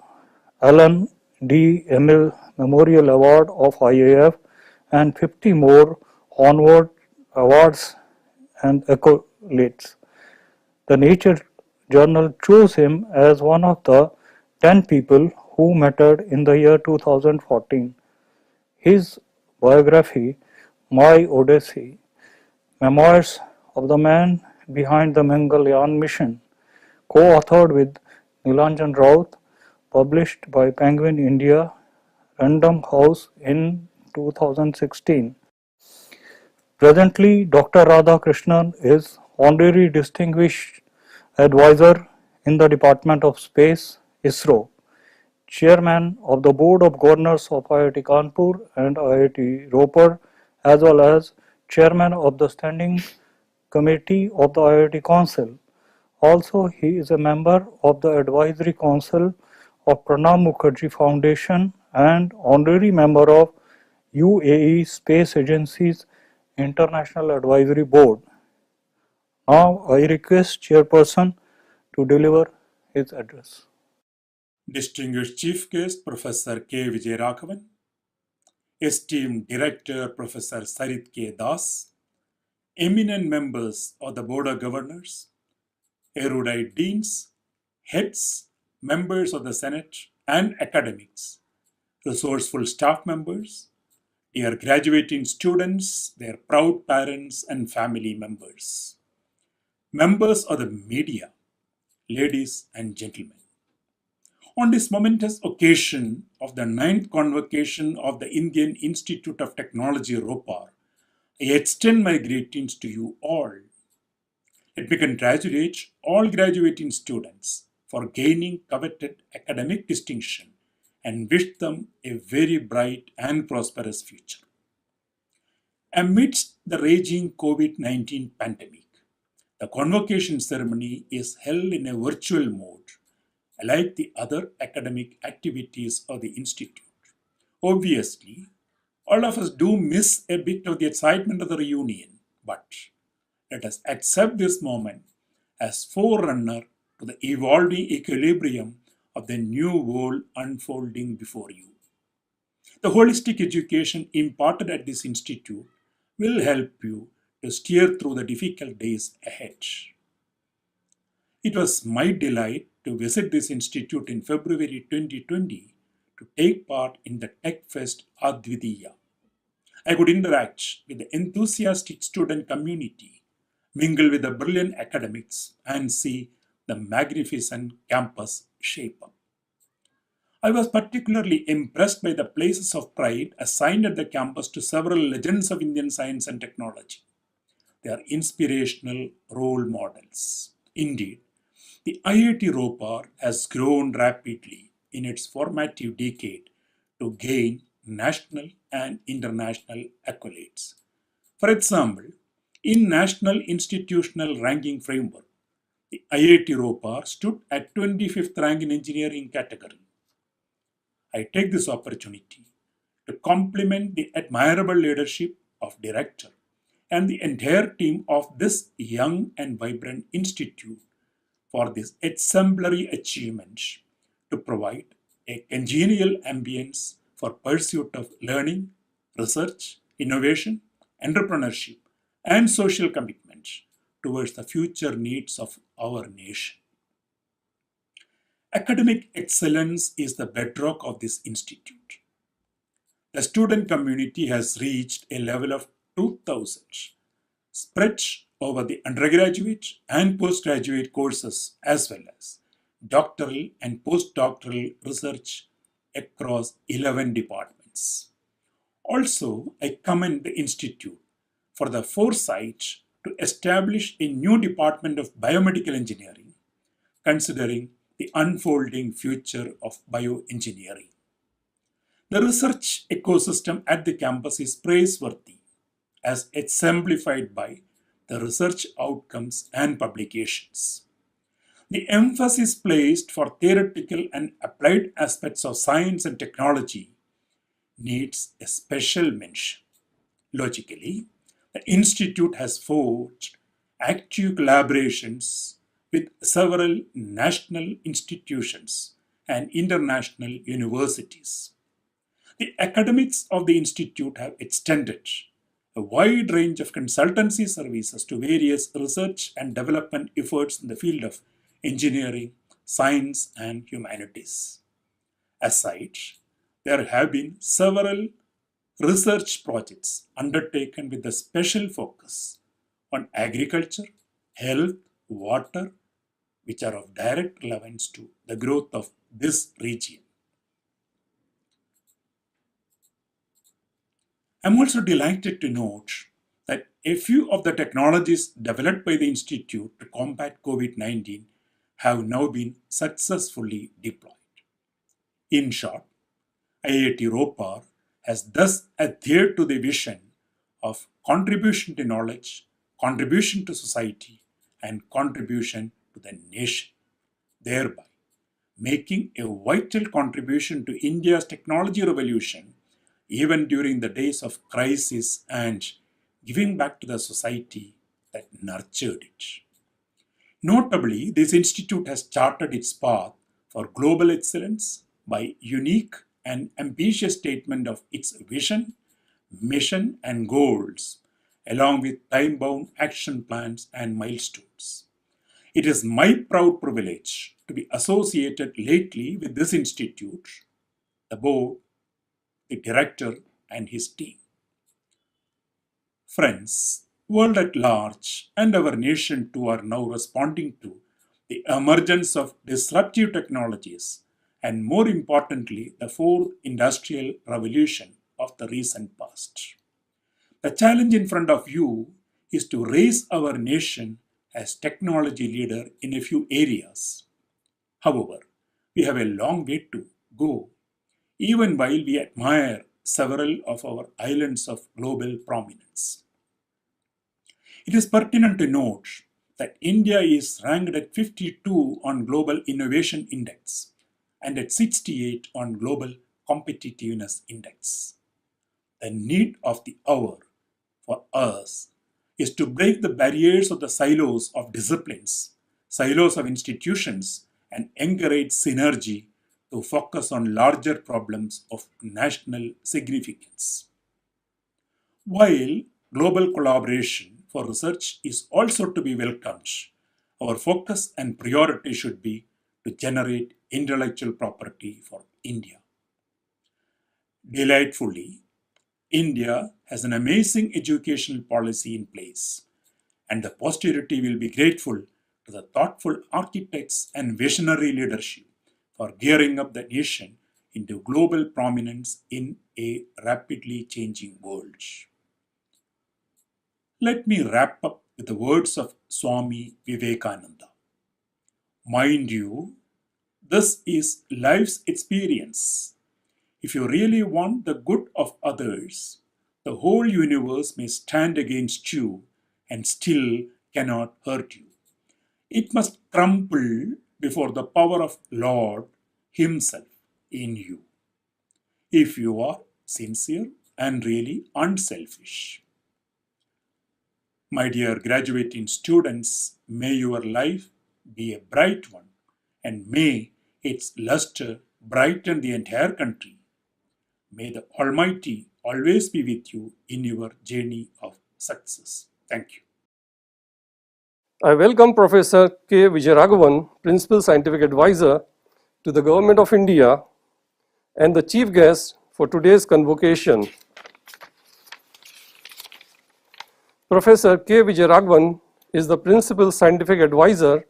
D: Alan D. Emil Memorial Award of IAF and 50 more onward awards and accolades. The Nature journal chose him as one of the 10 people who mattered in the year 2014. His biography, My Odyssey, Memoirs of the Man Behind the Mangalyaan Mission, co-authored with Nilanjan Raut, published by Penguin India, Random House in 2016. Presently, Dr. Radhakrishnan is Honorary Distinguished Advisor in the Department of Space, ISRO, Chairman of the Board of Governors of IIT Kanpur and IIT Ropar, as well as Chairman of the Standing Committee of the IIT Council. Also, he is a member of the Advisory Council of Pranab Mukherjee Foundation and honorary member of UAE Space Agency's International Advisory Board. Now I request Chairperson to deliver his address.
B: Distinguished Chief Guest Professor K. Vijayaraghavan, esteemed Director Professor Sarit K. Das, eminent members of the Board of Governors, erudite deans, heads, members of the Senate, and academics, resourceful staff members, dear graduating students, their proud parents and family members, members of the media, ladies and gentlemen. On this momentous occasion of the 9th Convocation of the Indian Institute of Technology, Ropar, I extend my greetings to you all. Let me congratulate all graduating students for gaining coveted academic distinction and wish them a very bright and prosperous future. Amidst the raging COVID-19 pandemic, the convocation ceremony is held in a virtual mode, like the other academic activities of the Institute. Obviously, all of us do miss a bit of the excitement of the reunion, but let us accept this moment as forerunner to the evolving equilibrium of the new world unfolding before you. The holistic education imparted at this institute will help you to steer through the difficult days ahead. It was my delight to visit this institute in February 2020 to take part in the Tech Fest Advitiya. I could interact with the enthusiastic student community, mingle with the brilliant academics, and see the magnificent campus shape up. I was particularly impressed by the places of pride assigned at the campus to several legends of Indian science and technology. They are inspirational role models. Indeed, the IIT Ropar has grown rapidly in its formative decade to gain national and international accolades. For example, in National Institutional Ranking Framework, the IIT Ropar stood at 25th rank in engineering category. I take this opportunity to compliment the admirable leadership of director and the entire team of this young and vibrant institute for this exemplary achievement to provide a congenial ambience for pursuit of learning, research, innovation, entrepreneurship, and social commitment towards the future needs of our nation. Academic excellence is the bedrock of this institute. The student community has reached a level of 2,000, spread over the undergraduate and postgraduate courses as well as doctoral and postdoctoral research across 11 departments. Also, I commend the Institute for the foresight to establish a new department of biomedical engineering, considering the unfolding future of bioengineering. The research ecosystem at the campus is praiseworthy, as exemplified by the research outcomes and publications. The emphasis placed for theoretical and applied aspects of science and technology needs a special mention. Logically, the Institute has forged active collaborations with several national institutions and international universities. The academics of the Institute have extended a wide range of consultancy services to various research and development efforts in the field of engineering, science, and humanities. As such, there have been several research projects undertaken with a special focus on agriculture, health, water, which are of direct relevance to the growth of this region. I'm also delighted to note that a few of the technologies developed by the Institute to combat COVID-19 have now been successfully deployed. In short, IIT Ropar has thus adhered to the vision of contribution to knowledge, contribution to society, and contribution to the nation, thereby making a vital contribution to India's technology revolution even during the days of crisis and giving back to the society that nurtured it. Notably, this institute has charted its path for global excellence by unique and ambitious statement of its vision, mission, and goals, along with time-bound action plans and milestones. It is my proud privilege to be associated lately with this institute, the board, the director, and his team. Friends, world at large and our nation too are now responding to the emergence of disruptive technologies and, more importantly, the fourth industrial revolution of the recent past. The challenge in front of you is to raise our nation as technology leader in a few areas. However, we have a long way to go, even while we admire several of our islands of global prominence. It is pertinent to note that India is ranked at 52 on Global Innovation Index and at 68 on Global Competitiveness Index. The need of the hour for us is to break the barriers of the silos of disciplines, silos of institutions, and encourage synergy to focus on larger problems of national significance. While global collaboration for research is also to be welcomed, our focus and priority should be to generate intellectual property for India. Delightfully, India has an amazing educational policy in place, and the posterity will be grateful to the thoughtful architects and visionary leadership for gearing up the nation into global prominence in a rapidly changing world. Let me wrap up with the words of Swami Vivekananda. Mind you, this is life's experience. If you really want the good of others, the whole universe may stand against you and still cannot hurt you. It must crumble before the power of Lord Himself in you, if you are sincere and really unselfish. My dear graduating students, may your life be a bright one, and may its luster brighten the entire country. May the Almighty always be with you in your journey of success. Thank you.
E: I welcome Professor K. Vijayaraghavan, Principal Scientific Advisor to the Government of India and the Chief Guest for today's convocation. Professor K. Vijayaraghavan is the Principal Scientific Advisor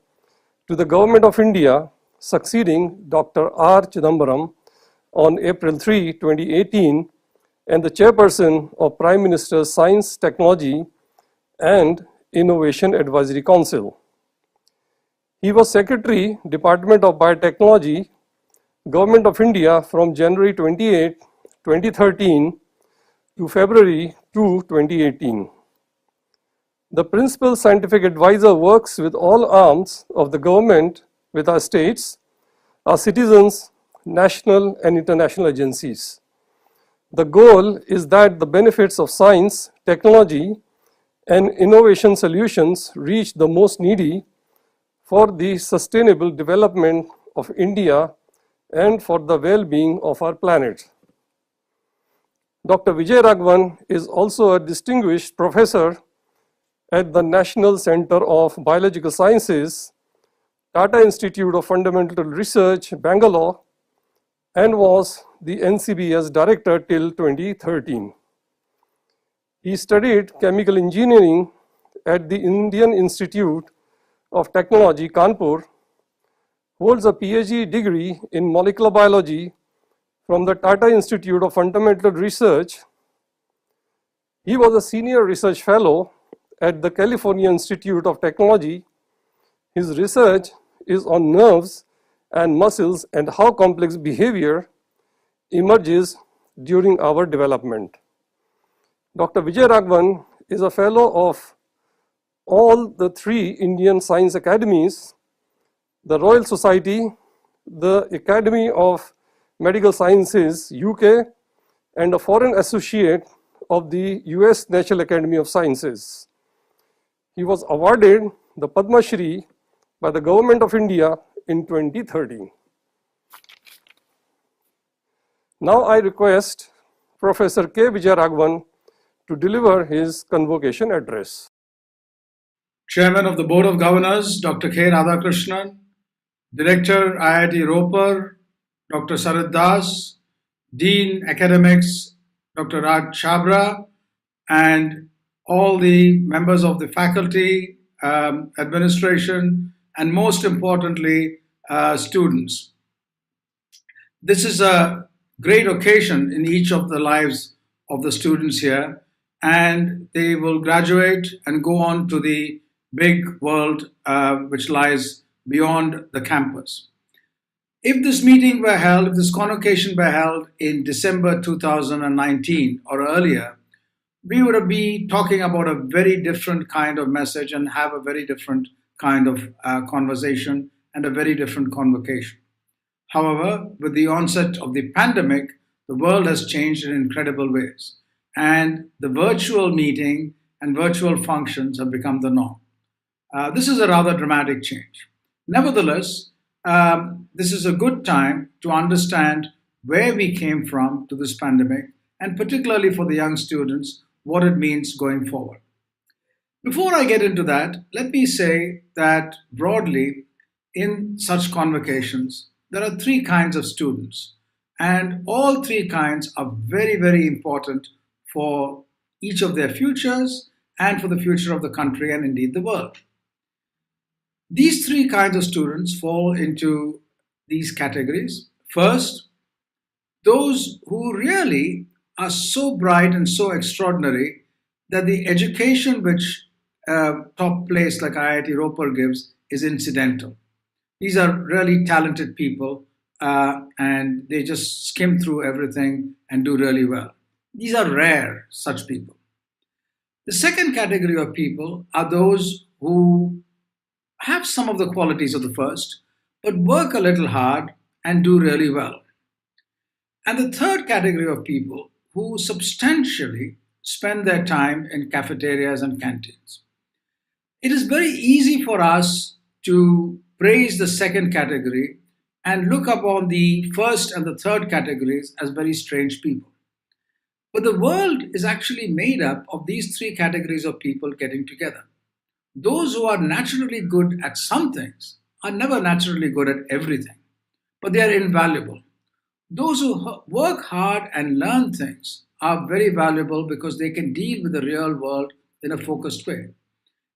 E: to the Government of India, succeeding Dr. R. Chidambaram on April 3, 2018, and the Chairperson of Prime Minister's Science, Technology and Innovation Advisory Council. He was Secretary, Department of Biotechnology, Government of India from January 28, 2013 to February 2, 2018. The Principal Scientific Advisor works with all arms of the government, with our states, our citizens, national and international agencies. The goal is that the benefits of science, technology, and innovation solutions reach the most needy for the sustainable development of India and for the well-being of our planet. Dr. Vijayaraghavan is also a distinguished professor at the National Center of Biological Sciences, Tata Institute of Fundamental Research, Bangalore, and was the NCBS director till 2013. He studied chemical engineering at the Indian Institute of Technology, Kanpur, holds a PhD degree in molecular biology from the Tata Institute of Fundamental Research. He was a senior research fellow at the California Institute of Technology. His research is on nerves and muscles and how complex behavior emerges during our development. Dr. Vijayaraghavan is a fellow of all the 3 Indian Science Academies, the Royal Society, the Academy of Medical Sciences, UK, and a foreign associate of the US National Academy of Sciences. He was awarded the Padma Shri by the Government of India in 2013. Now I request Professor K. Vijayaraghavan to deliver his convocation address.
F: Chairman of the Board of Governors, Dr. K. Radhakrishnan, Director, IIT Ropar, Dr. Sarit Das, Dean Academics, Dr. Raj Chabra, and all the members of the faculty, administration, and most importantly, students. This is a great occasion in each of the lives of the students here, and they will graduate and go on to the big world which lies beyond the campus. If this meeting were held, if this convocation were held in December 2019 or earlier, we would be talking about a very different kind of message and have a very different kind of conversation and a very different convocation. However, with the onset of the pandemic, the world has changed in incredible ways, and the virtual meeting and virtual functions have become the norm. This is a rather dramatic change. Nevertheless, this is a good time to understand where we came from to this pandemic, and particularly for the young students, what it means going forward. Before I get into that, let me say that broadly, in such convocations, there are three kinds of students, and all three kinds are very, very important for each of their futures and for the future of the country and indeed the world. These three kinds of students fall into these categories. First, those who really are so bright and so extraordinary that the education which top place like IIT Ropar gives is incidental. These are really talented people and they just skim through everything and do really well. These are rare, such people. The second category of people are those who have some of the qualities of the first, but work a little hard and do really well. And the third category of people who substantially spend their time in cafeterias and canteens. It is very easy for us to praise the second category and look upon the first and the third categories as very strange people. But the world is actually made up of these three categories of people getting together. Those who are naturally good at some things are never naturally good at everything, but they are invaluable. Those who work hard and learn things are very valuable because they can deal with the real world in a focused way.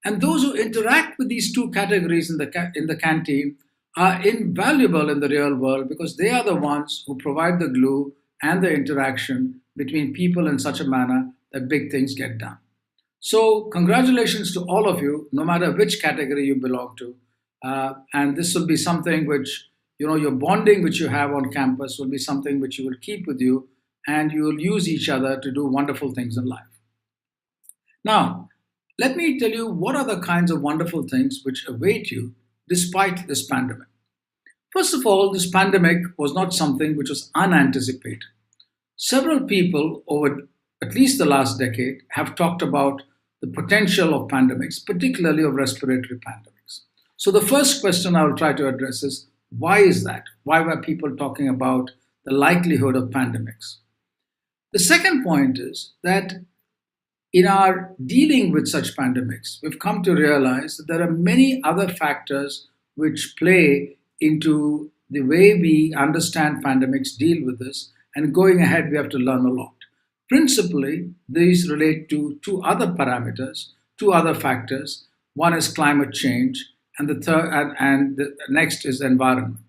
F: And those who interact with these two categories in the canteen are invaluable in the real world because they are the ones who provide the glue and the interaction between people in such a manner that big things get done. So congratulations to all of you, no matter which category you belong to. And this will be something which, your bonding which you have on campus will be something which you will keep with you, and you will use each other to do wonderful things in life. Now, let me tell you what are the kinds of wonderful things which await you despite this pandemic. First of all, this pandemic was not something which was unanticipated. Several people over at least the last decade have talked about the potential of pandemics, particularly of respiratory pandemics. So the first question I will try to address is, why is that? Why were people talking about the likelihood of pandemics? The second point is that in our dealing with such pandemics, we've come to realize that there are many other factors which play into the way we understand pandemics, deal with this, and going ahead, we have to learn a lot. Principally, these relate to two other parameters, two other factors. One is climate change, and the next is environment.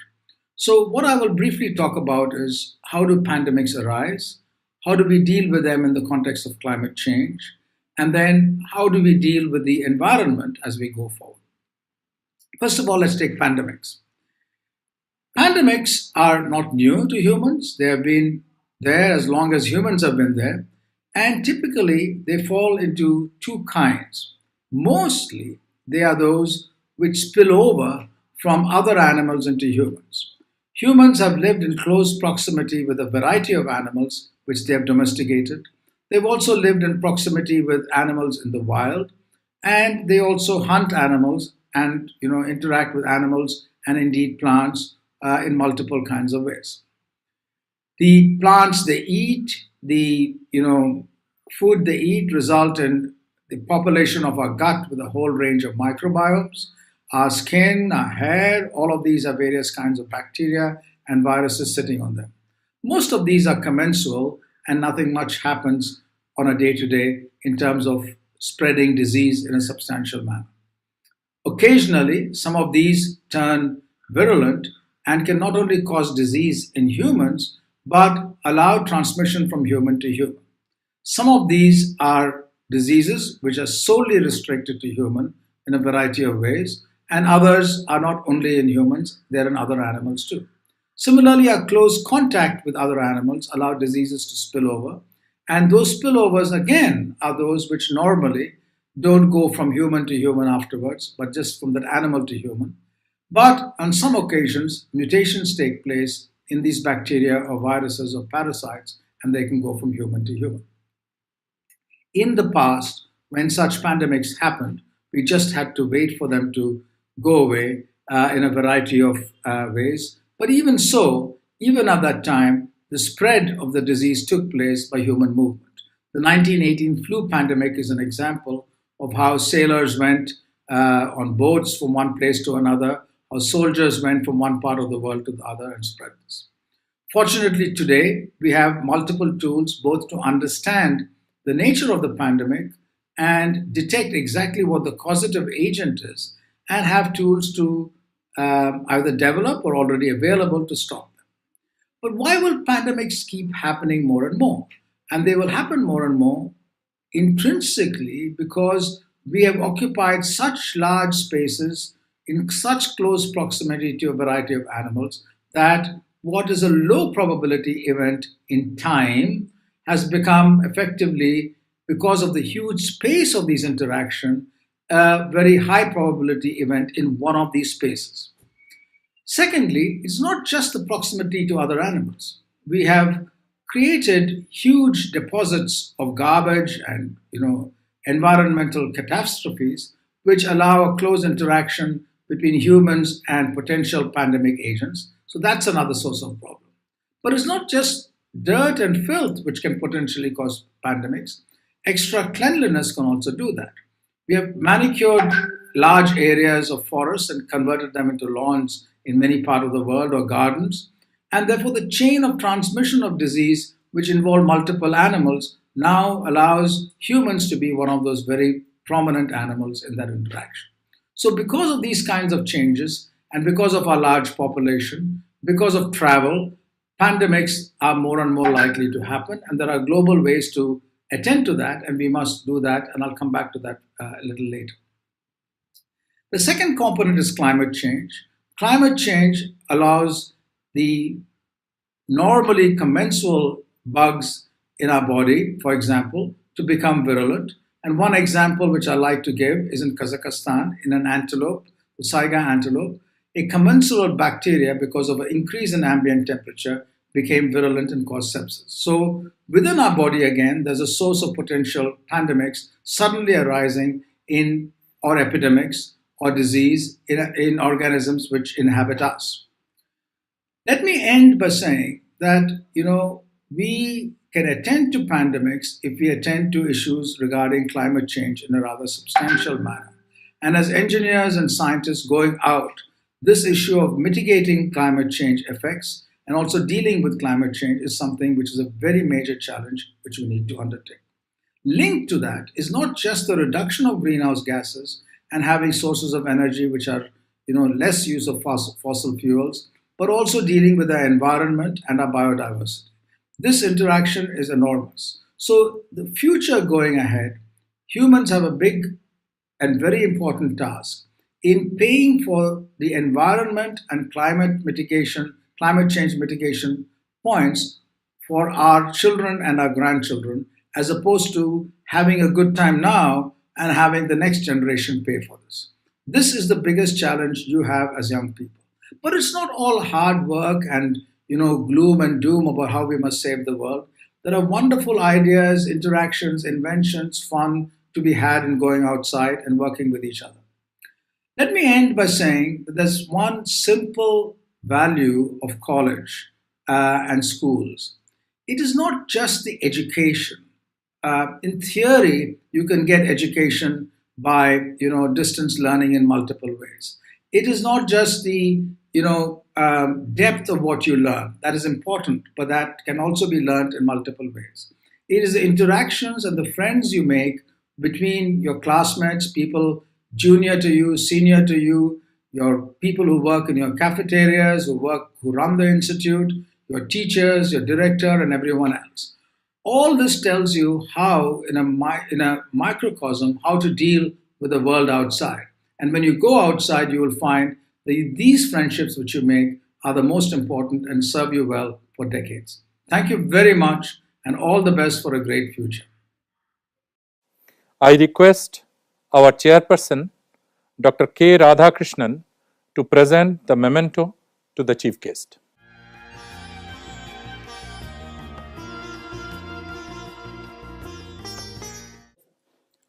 F: So what I will briefly talk about is how do pandemics arise? How do we deal with them in the context of climate change? And then how do we deal with the environment as we go forward? First of all, let's take pandemics. Pandemics are not new to humans. They have been there as long as humans have been there. And typically, they fall into two kinds. Mostly, they are those which spill over from other animals into humans. Humans have lived in close proximity with a variety of animals which they have domesticated. They've also lived in proximity with animals in the wild, and they also hunt animals and interact with animals and indeed plants in multiple kinds of ways. The plants they eat, the food they eat result in the population of our gut with a whole range of microbiomes. Our skin, our hair, all of these are various kinds of bacteria and viruses sitting on them. Most of these are commensal and nothing much happens on a day to day in terms of spreading disease in a substantial manner. Occasionally, some of these turn virulent and can not only cause disease in humans, but allow transmission from human to human. Some of these are diseases which are solely restricted to human in a variety of ways, and others are not only in humans, they're in other animals too. Similarly, our close contact with other animals allow diseases to spill over, and those spillovers again are those which normally don't go from human to human afterwards, but just from that animal to human. But on some occasions, mutations take place in these bacteria or viruses or parasites, and they can go from human to human. In the past, when such pandemics happened, we just had to wait for them to go away in a variety of ways. But even so, even at that time, the spread of the disease took place by human movement. The 1918 flu pandemic is an example of how sailors went on boats from one place to another, how soldiers went from one part of the world to the other and spread this. Fortunately, today, we have multiple tools both to understand the nature of the pandemic and detect exactly what the causative agent is, and have tools to either develop or already available to stop them. But why will pandemics keep happening more and more? And they will happen more and more intrinsically because we have occupied such large spaces in such close proximity to a variety of animals that what is a low probability event in time has become effectively, because of the huge space of these interactions, a very high probability event in one of these spaces. Secondly, it's not just the proximity to other animals. We have created huge deposits of garbage and environmental catastrophes which allow a close interaction between humans and potential pandemic agents. So that's another source of problem. But it's not just dirt and filth which can potentially cause pandemics. Extra cleanliness can also do that. We have manicured large areas of forests and converted them into lawns in many parts of the world or gardens. And therefore, the chain of transmission of disease, which involve multiple animals, now allows humans to be one of those very prominent animals in that interaction. So, because of these kinds of changes, and because of our large population, because of travel, pandemics are more and more likely to happen. And there are global ways to attend to that, and we must do that. And I'll come back to that a little later. The second component is climate change. Climate change allows the normally commensal bugs in our body, for example, to become virulent. And one example which I like to give is in Kazakhstan, in an antelope, the saiga antelope, a commensal bacteria, because of an increase in ambient temperature, became virulent and caused sepsis. So within our body, again, there's a source of potential pandemics suddenly arising in, or epidemics, or disease in organisms which inhabit us. Let me end by saying that, we can attend to pandemics if we attend to issues regarding climate change in a rather substantial manner. And as engineers and scientists going out, this issue of mitigating climate change effects and also dealing with climate change is something which is a very major challenge which we need to undertake. Linked to that is not just the reduction of greenhouse gases and having sources of energy which are less use of fossil fuels, but also dealing with our environment and our biodiversity. This interaction is enormous. So the future going ahead, humans have a big and very important task in paying for the environment and climate change mitigation points for our children and our grandchildren, as opposed to having a good time now and having the next generation pay for this. This is the biggest challenge you have as young people. But it's not all hard work and gloom and doom about how we must save the world. There are wonderful ideas, interactions, inventions, fun to be had in going outside and working with each other. Let me end by saying that there's one simple value of college and schools. It is not just the education. In theory, you can get education by distance learning in multiple ways. It is not just the depth of what you learn that is important, but that can also be learned in multiple ways. It is the interactions and the friends you make between your classmates, people junior to you, senior to you, your people who work in your cafeterias, who run the institute, your teachers, your director, and everyone else. All this tells you how, in a microcosm, how to deal with the world outside. And when you go outside, you will find that these friendships which you make are the most important and serve you well for decades. Thank you very much, and all the best for a great future.
C: I request our chairperson, Dr. K. Radhakrishnan, to present the memento to the chief guest.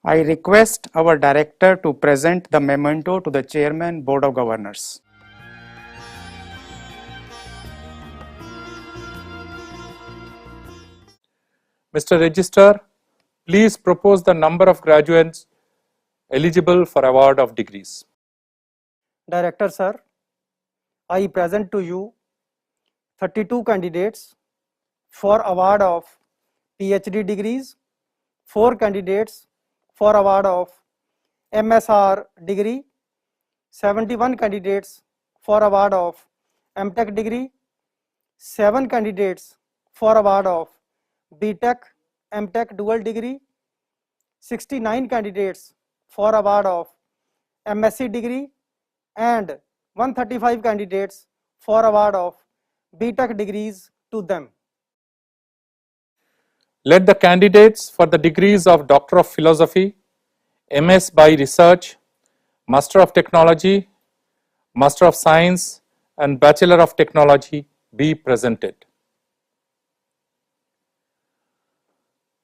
A: I request our director to present the memento to the Chairman, Board of Governors.
C: Mr. Registrar, please propose the number of graduates eligible for award of degrees.
G: Director sir, I present to you 32 candidates for award of PhD degrees, 4 candidates for award of MSR degree, 71 candidates for award of MTech degree, 7 candidates for award of BTech, MTech dual degree, 69 candidates for award of MSc degree, and 135 candidates for award of BTech degrees to them.
C: Let the candidates for the degrees of Doctor of Philosophy, MS by Research, Master of Technology, Master of Science, and Bachelor of Technology be presented.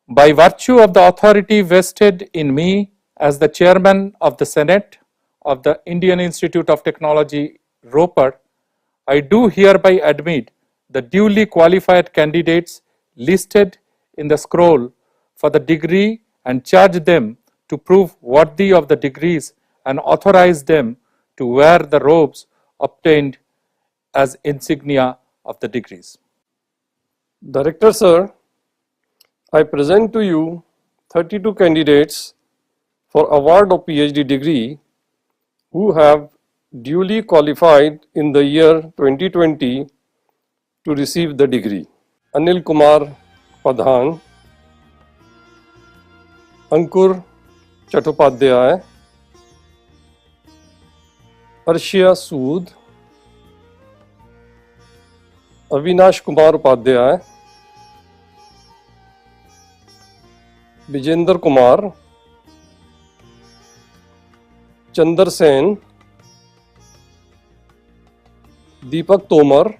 C: By virtue of the authority vested in me as the Chairman of the Senate of the Indian Institute of Technology, Ropar, I do hereby admit the duly qualified candidates listed in the scroll for the degree and charge them to prove worthy of the degrees and authorize them to wear the robes obtained as insignia of the degrees.
E: Director sir, I present to you 32 candidates for award of PhD degree who have duly qualified in the year 2020 to receive the degree. Anil Kumar Pradhan, Ankur Chattopadhyay, Arshia Sood, Avinash Kumar Upadhyay, Vijender Kumar, Chandar Sen, Deepak Tomar,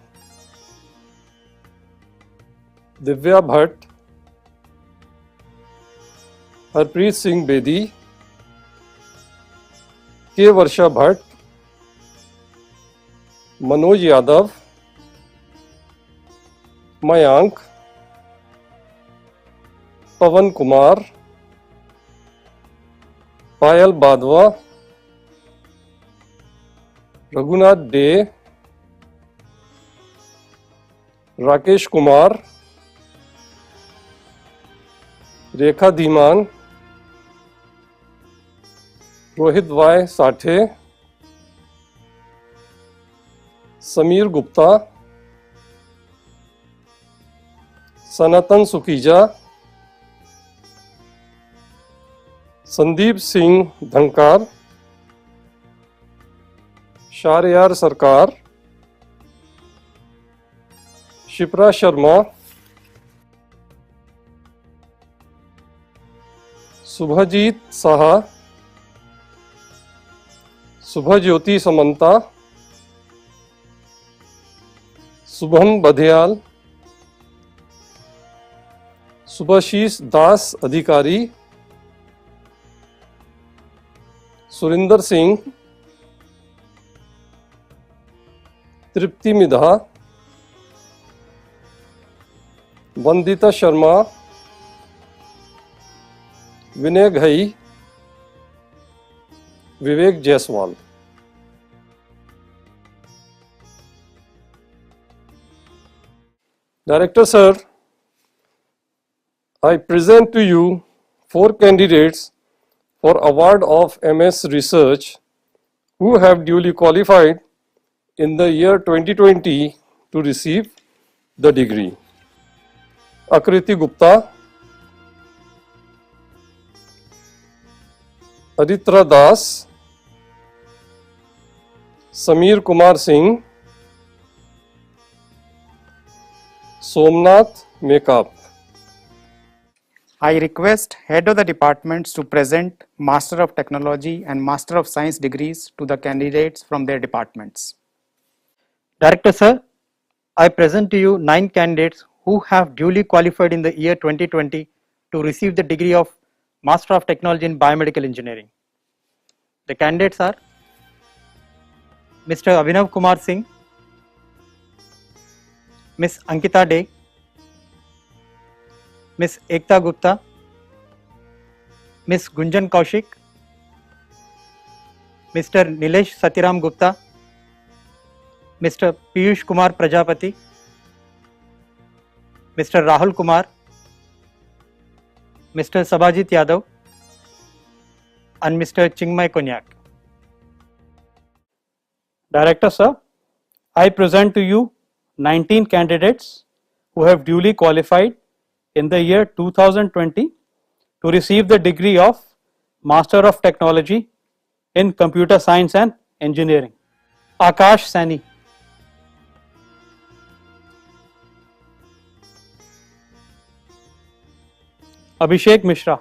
E: Divya Bhatt, Harpreet Singh Bedi, K. Varsha Bhatt, Manoj Yadav, Mayank, Pavan Kumar, Payal Badwa, Raghunath De, Rakesh Kumar, Rekha Dhiman, Rohit Y. Sathe, Samir Gupta, Sanatan Sukija, Sandeep Singh Dhankar, Shahriyar Sarkar, Shipra Sharma, Subhajit Saha, Subhajyoti Samanta, Subham Badhyal, Subhashish Das Adhikari, Surinder Singh, Tripti Midha, Vandita Sharma, Vinay Ghai, Vivek Jaiswal. Director Sir, I present to you 4 candidates for award of MS Research who have duly qualified in the year 2020 to receive the degree. Akriti Gupta, Aditra Das, Samir Kumar Singh, Somnath Mekap.
A: I request head of the departments to present Master of Technology and Master of Science degrees to the candidates from their departments.
G: Director Sir, I present to you 9 candidates who have duly qualified in the year 2020 to receive the degree of Master of Technology in Biomedical Engineering. The candidates are Mr. Abhinav Kumar Singh, Ms. Ankita De, Ms. Ekta Gupta, Ms. Gunjan Kaushik, Mr. Nilesh Satiram Gupta, Mr. Piyush Kumar Prajapati, Mr. Rahul Kumar, Mr. Sabajit Yadav, and Mr. Chingmay Konyak. Director Sir, I present to you 19 candidates who have duly qualified in the year 2020 to receive the degree of Master of Technology in Computer Science and Engineering. Akash Sani, Abhishek Mishra,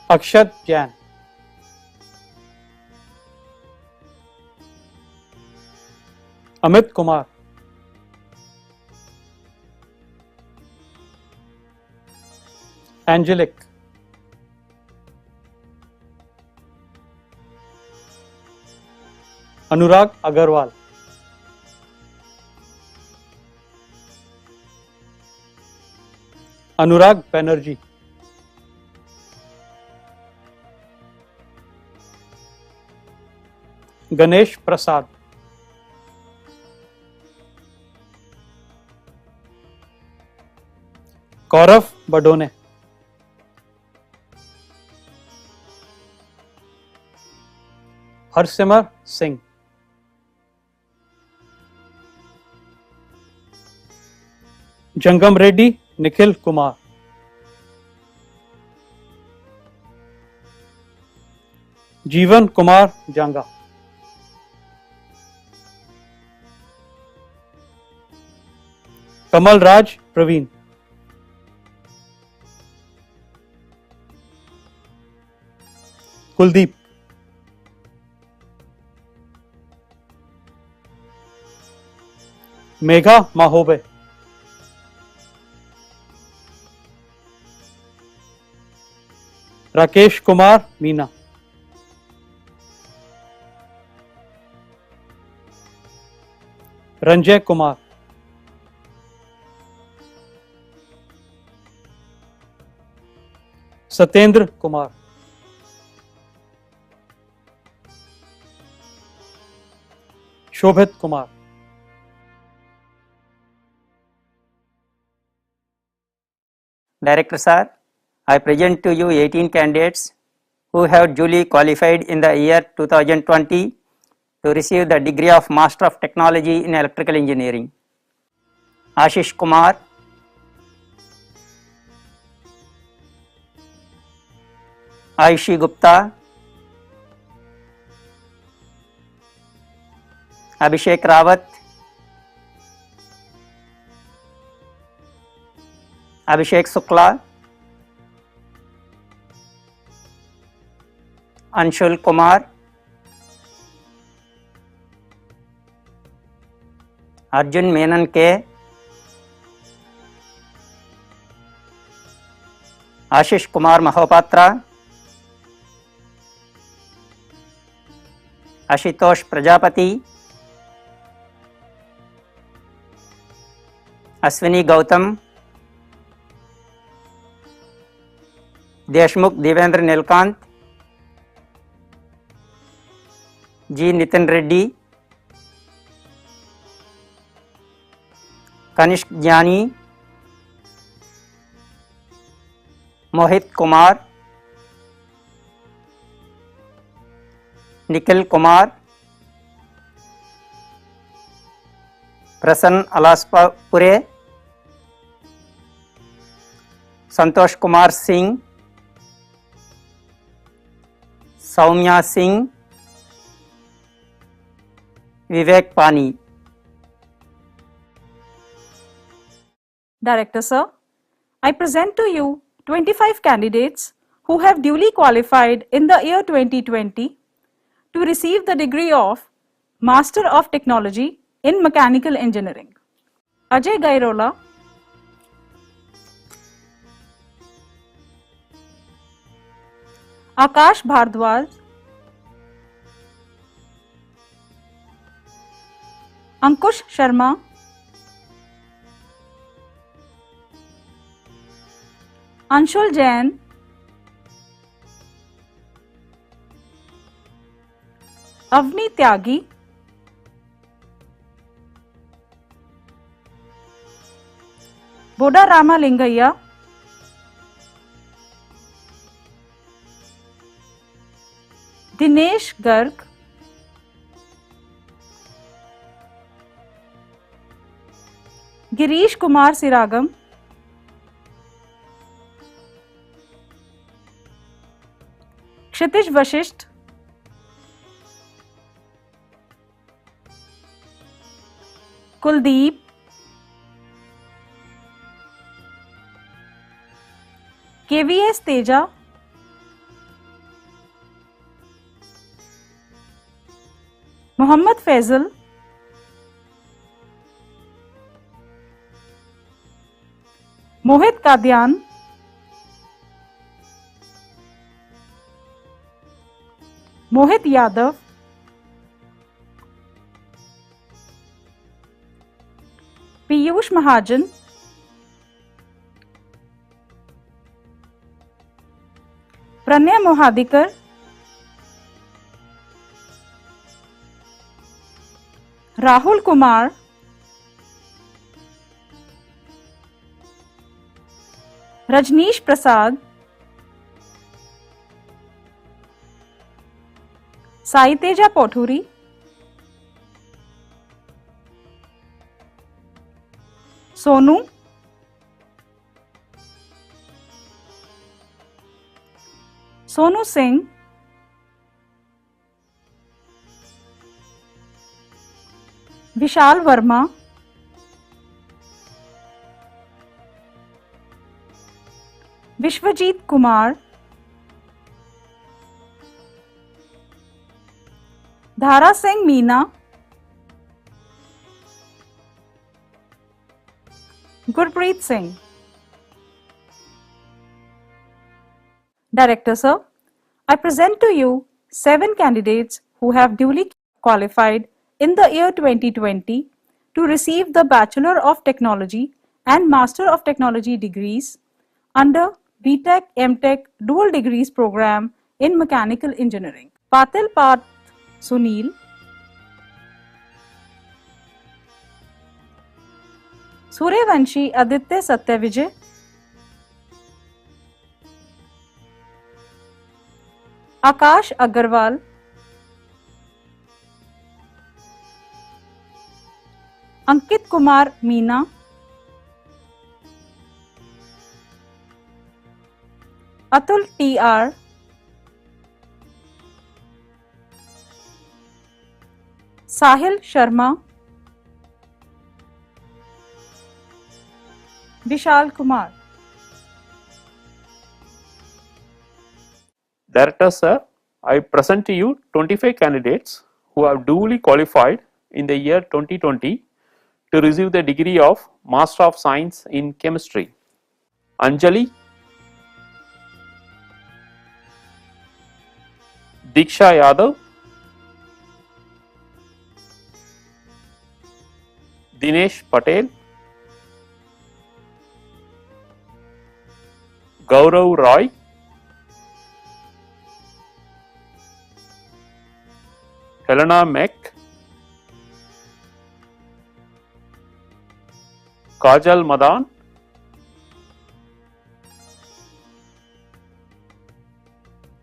G: Akshat Jain, Amit Kumar, Angelic, Anurag Agarwal, Anurag Banerjee, Ganesh Prasad, Gaurav Badone, Harsimar Singh, Jangam Reddy Nikhil Kumar, Jeevan Kumar Janga, Kamal Raj Praveen, Kuldeep, Megha Mahobe, Rakesh Kumar Meena, Ranjay Kumar, Satyendra Kumar, Shobhit Kumar.
H: Director Sir, I present to you 18 candidates who have duly qualified in the year 2020 to receive the degree of Master of Technology in Electrical Engineering. Ashish Kumar, Aishi Gupta, Abhishek Rawat, Abhishek Sukla, Anshul Kumar, Arjun Menon K, Ashish Kumar Mahopatra, Ashutosh Prajapati, Aswini Gautam, Deshmukh Devendra Nilkant, G. Nitin Reddy, Kanishk Jani, Mohit Kumar, Nikhil Kumar, Prasann Alaspure, Santosh Kumar Singh, Soumya Singh, Vivek Pani.
I: Director Sir, I present to you 25 candidates who have duly qualified in the year 2020 to receive the degree of Master of Technology in Mechanical Engineering. Ajay Gairola, Akash Bhardwaj, Ankush Sharma, Anshul Jain, Avni Tyagi, Boda Rama Lingayya, Dinesh Garg, Girish Kumar Siragam, Kshitish Vashisht, Kuldeep, KVS Teja, Mohammad Faisal, Mohit Kadian, Mohit Yadav, Piyush Mahajan, Pranay Mohadikar, Rahul Kumar, Rajneesh Prasad, Sai Teja Pothuri, Sonu, Sonu Singh, Vishal Verma, Vishwajit Kumar, Dhara Singh Meena, Gurpreet Singh. Director Sir, I present to you 7 candidates who have duly qualified in the year 2020 to receive the Bachelor of Technology and Master of Technology degrees under BTech MTech Dual Degrees program in Mechanical Engineering. Patil Parth Sunil, Suryavanshi Aditya Satyavijay, Akash Agarwal, Ankit Kumar Meena, Atul TR, Sahil Sharma, Vishal Kumar.
J: Director Sir, I present to you 25 candidates who have duly qualified in the year 2020 to receive the degree of Master of Science in Chemistry. Anjali, Diksha Yadav, Dinesh Patel, Gaurav Roy, Helena Mek, Kajal Madan,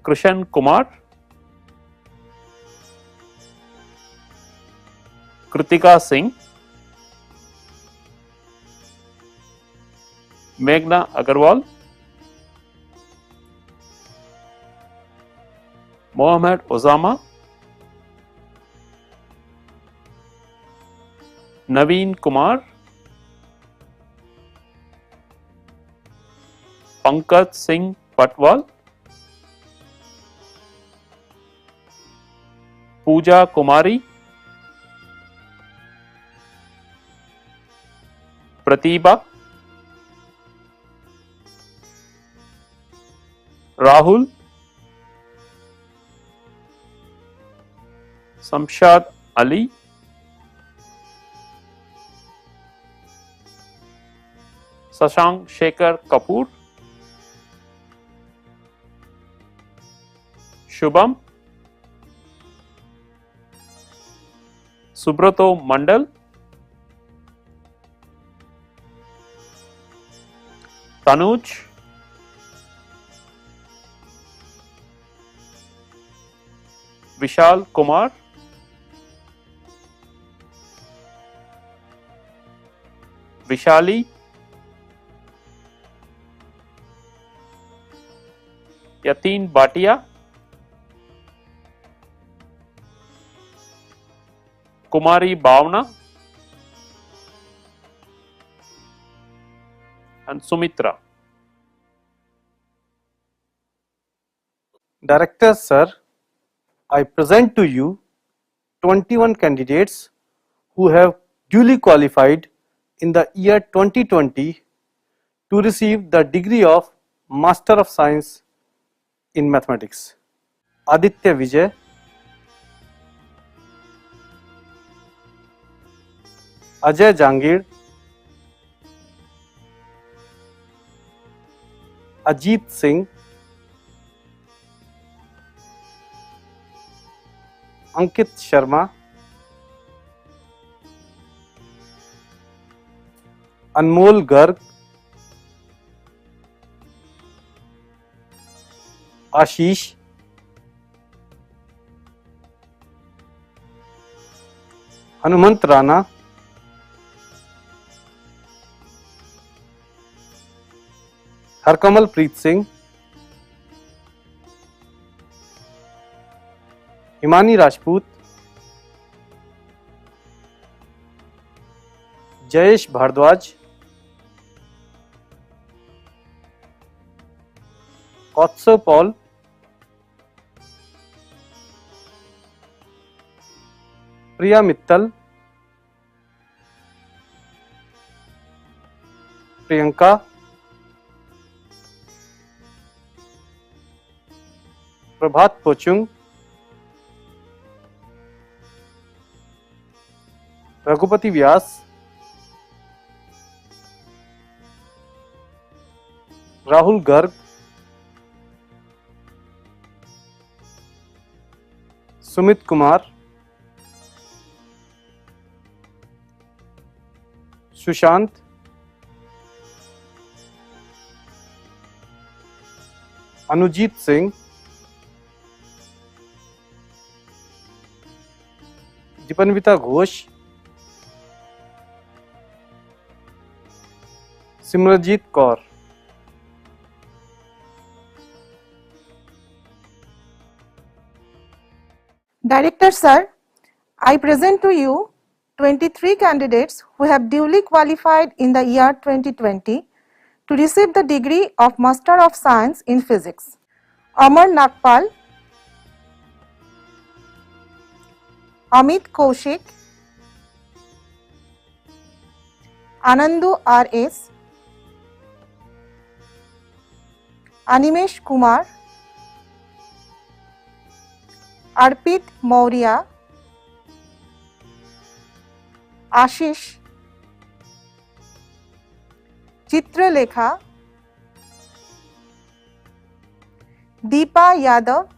J: Krishan Kumar, Kritika Singh, Meghna Agarwal, Mohammad Osama, Naveen Kumar, Pankaj Singh Patwal, Pooja Kumari, Pratibha, Rahul, Samshad Ali, Sashank Shekhar Kapoor, Shubham, Subrato Mandal, Tanuj, Vishal Kumar, Vishali, Yatin Bhatia, Kumari Bhavna, and Sumitra.
G: Director Sir, I present to you 21 candidates who have duly qualified in the year 2020 to receive the degree of Master of Science in Mathematics. Aditya Vijay, Ajay Jangir, Ajit Singh, Ankit Sharma, Anmol Garg, Ashish, Hanumant Rana, Harkamal Preet Singh, Himani Rajput, Jayesh Bhardwaj, Kotso Paul, Priya Mittal, Priyanka, Prabhat Pochung, Raghupati Vyas, Rahul Garg, Sumit Kumar, Sushant, Anujit Singh, Dipanvita Ghosh, Simranjit Kaur.
K: Director Sir, I present to you 23 candidates who have duly qualified in the year 2020 to receive the degree of Master of Science in Physics. Amar Nagpal, Amit Kaushik, Anandu R.S., Animesh Kumar, Arpit Maurya, Ashish, Chitralekha, Deepa Yadav,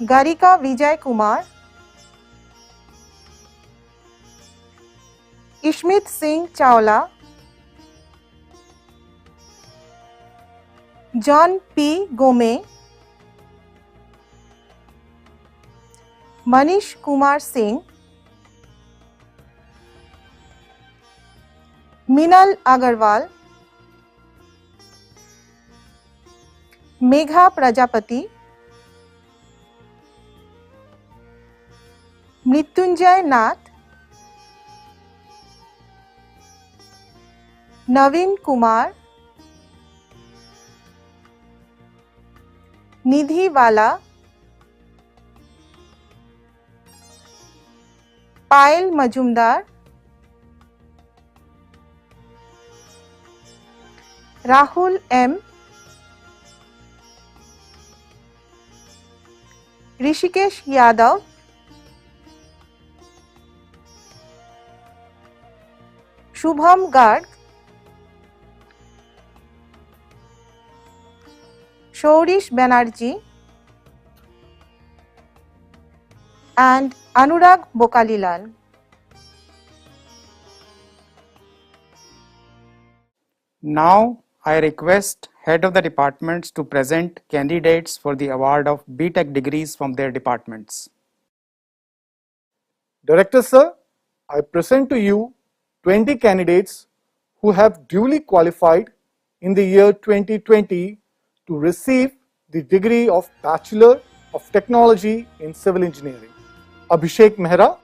K: Garika Vijay Kumar, Ishmit Singh Chawla, John P. Gome, Manish Kumar Singh, Minal Agarwal, Megha Prajapati, Mrityunjay Nath, Naveen Kumar, Nidhi Wala, Payal Majumdar, Rahul M, Rishikesh Yadav, Shubham Garg, Shourish Banerjee, and Anurag Bokalilal.
A: Now, I request head of the departments to present candidates for the award of BTech degrees from their departments.
L: Director Sir, I present to you 20 candidates who have duly qualified in the year 2020 to receive the degree of Bachelor of Technology in Civil Engineering. Abhishek Mehra,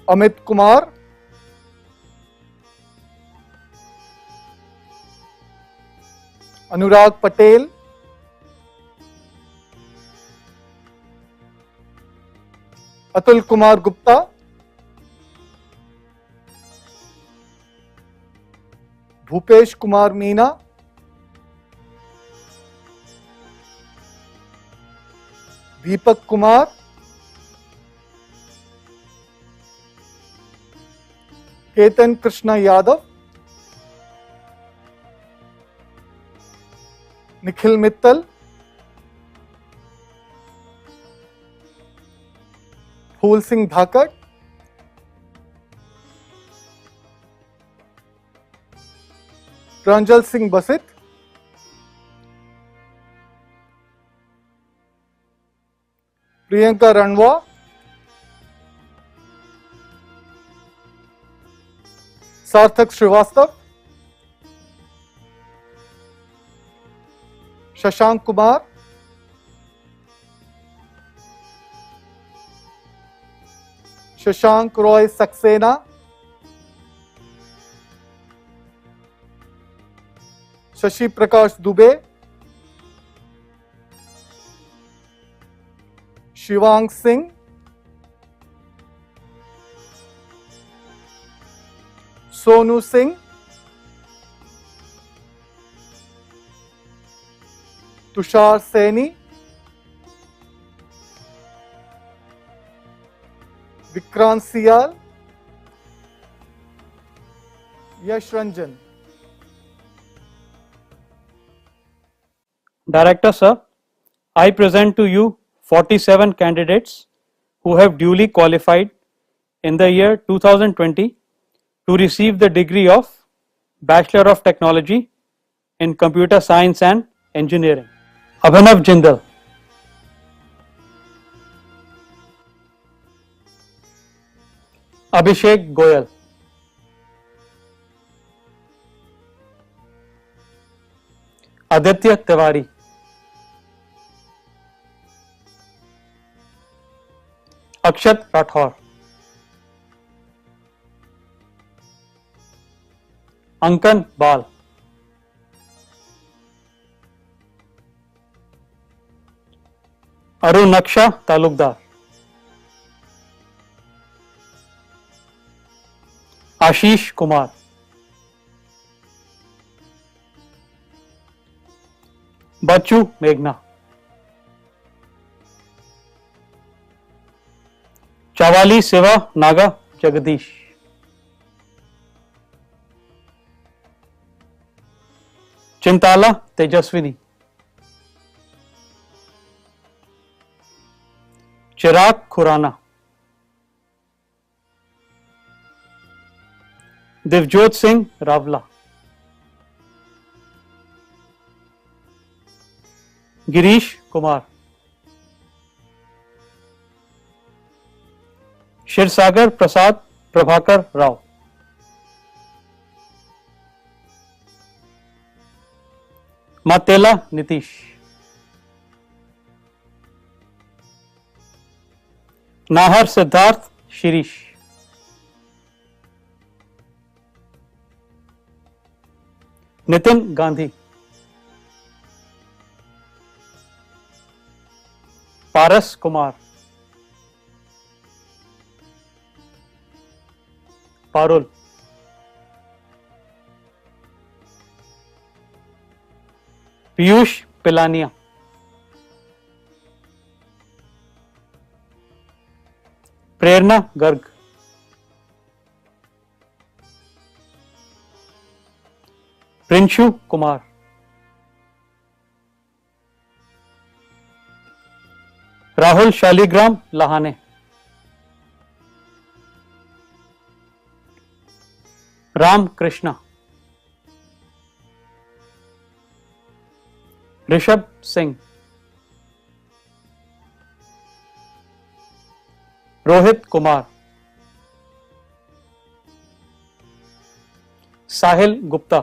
L: Amit Kumar, Anurag Patel, Atul Kumar Gupta, Bhupesh Kumar Meena, Deepak Kumar, Ketan Krishna Yadav, Nikhil Mittal, Phul Singh Dhakar, Pranjal Singh Basit, Priyanka Ranwa, Sarthak Srivastav, Shashank Kumar, Shashank Roy Saxena, Shashi Prakash Dubey, Shivang Singh, Sonu Singh, Tushar Saini, Vikrant Siyal, Yash Ranjan.
G: Director Sir, I present to you 47 candidates who have duly qualified in the year 2020 to receive the degree of Bachelor of Technology in Computer Science and Engineering. Abhinav Jindal, Abhishek Goyal, Aditya Tiwari, Akshat Rathor, Ankan Bal, अरुणक्षा Talukdar, Ashish Kumar, बच्चू मेघना, चावाली सेवा नागा जगदीश, चिंताला तेजस्विनी, चिराग खुराना, दिवजोत सिंह रावला, गिरीश कुमार, क्षीरसागर प्रसाद प्रभाकर राव, मातेला नीतीश, नाहर सिद्धार्थ शिरीष, नितिन गांधी, पारस कुमार, पारुल, पीयूष पिलानिया, प्रेरणा गर्ग, प्रिंशु कुमार, राहुल शालीग्राम लहाने, राम कृष्णा, ऋषभ सिंह, रोहित कुमार, साहिल गुप्ता,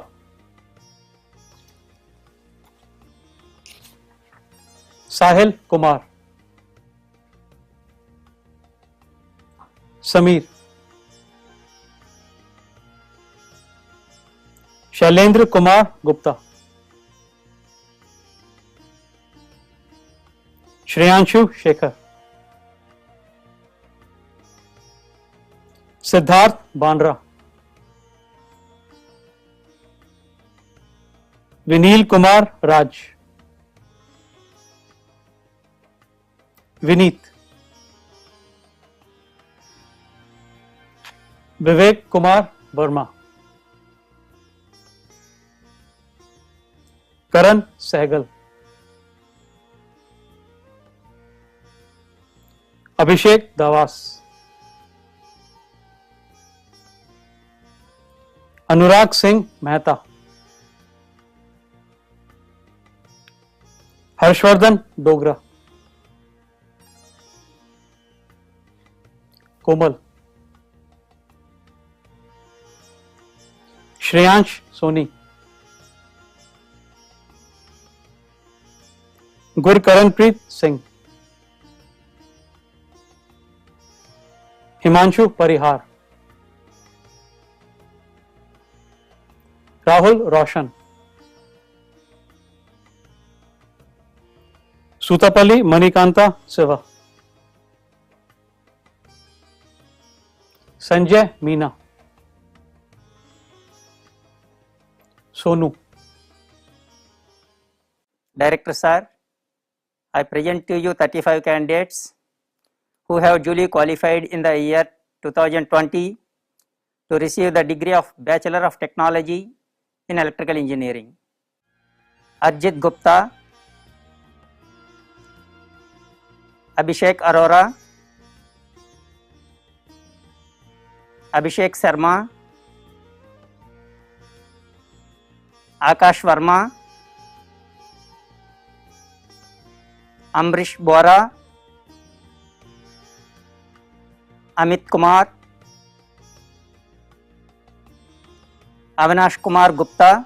G: साहिल कुमार, समीर, शैलेंद्र कुमार गुप्ता, श्रेयांशु शेखर, सिद्धार्थ बांद्रा, विनील कुमार राज, विनीत, विवेक कुमार वर्मा, करण सहगल, अभिषेक दावास, अनुराग सिंह मेहता, हर्षवर्धन डोगरा, कोमल, श्रेयांश सोनी, गुरकरणप्रीत सिंह, हिमांशु परिहार, राहुल रोशन, सुतपल्ली मणिकांता सिवा, Sanjay Meena, Sonu.
H: Director sir, I present to you 35 candidates who have duly qualified in the year 2020 to receive the degree of Bachelor of Technology in Electrical Engineering. Arjit Gupta, Abhishek Arora, Abhishek Sharma, Akash Verma, Amrish Bora, Amit Kumar, Avinash Kumar Gupta,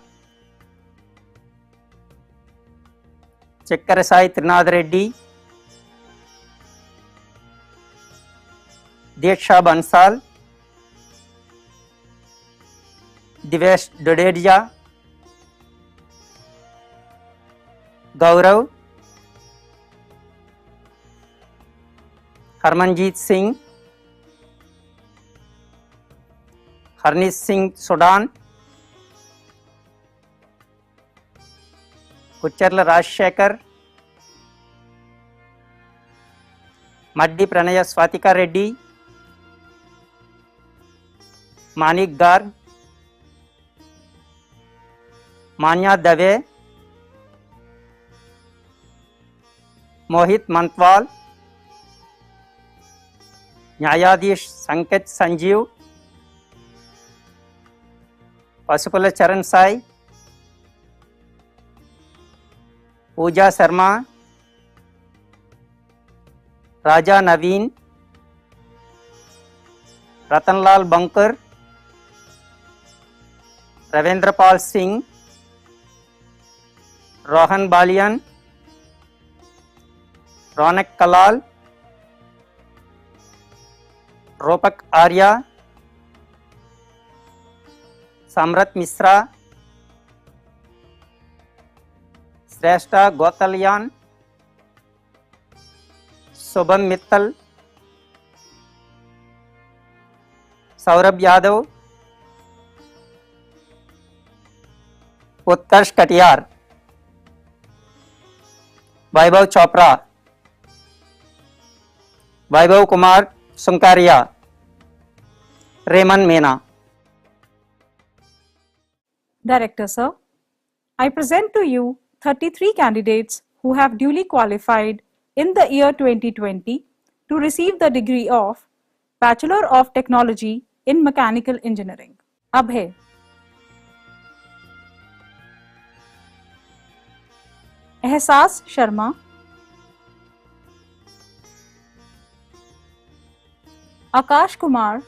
H: Chekkarasai Trinath Reddy, Deksha Bansal, Divesh Dodeja, Gaurav, Harmanjeet Singh, Harnish Singh Sudan, Kucharla Rajshekar, Maddi Pranaya Swatika Reddy, Manik Garg, Manya Dave, Mohit Mantwal, न्यायाधीश संकेत संजीव, पशुपल चरण साई, पूजा शर्मा, राजा नवीन, Ratanlal bunker, Ravindrapal Singh, Rohan Balyan, रौनक कलाल, रोपक आर्या, सम्रत मिश्रा, श्रेष्ठा गौतलयान, शुभम मित्तल, सौरभ यादव, उत्कर्ष कटियार, वैभव Chopra, Vaibhav Kumar सुंकारिया, Ramon मेना.
I: Director Sir, I present to you 33 candidates who have duly qualified in the year 2020 to receive the degree of Bachelor of Technology in Mechanical Engineering. अब है एहसास शर्मा, आकाश कुमार,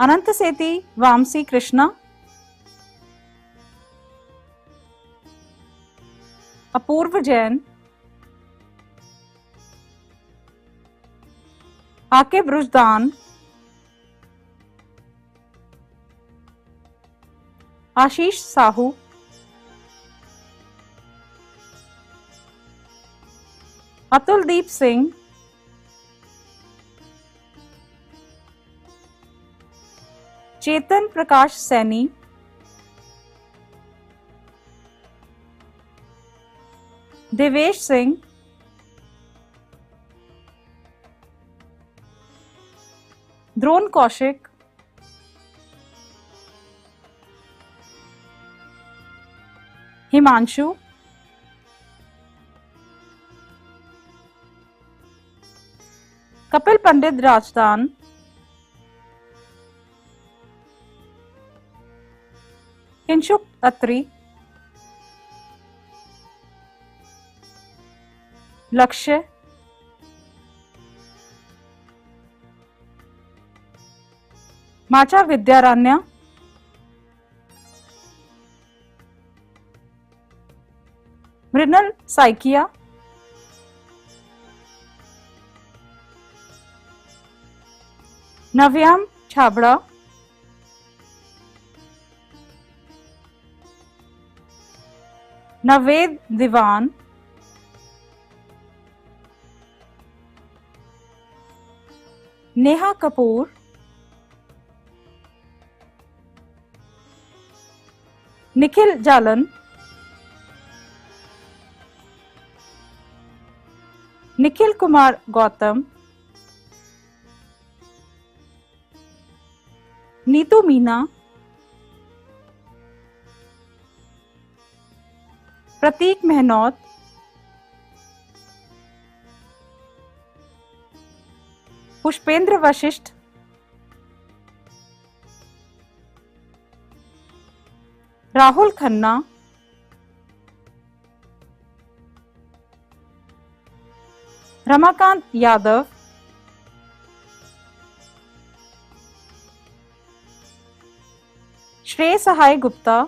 I: अनंत सेती वामसी कृष्णा, अपूर्व जैन, आकिब रुजदान, आशीष साहू, अतुलदीप सिंह, चेतन प्रकाश सैनी, देवेश सिंह, द्रोण कौशिक, हिमांशु, कपिल पंडित राजदान, किंशुक अत्री, लक्ष्य, माचा विद्यारण्य, मृणल साइकिया, नव्याम छाबड़ा, नवेद दीवान, नेहा कपूर, निखिल जालन, निखिल कुमार गौतम, नीतू मीना, प्रतीक मेहनौत, पुष्पेंद्र वशिष्ठ, राहुल खन्ना, रमाकांत यादव, श्रेय सहाय गुप्ता,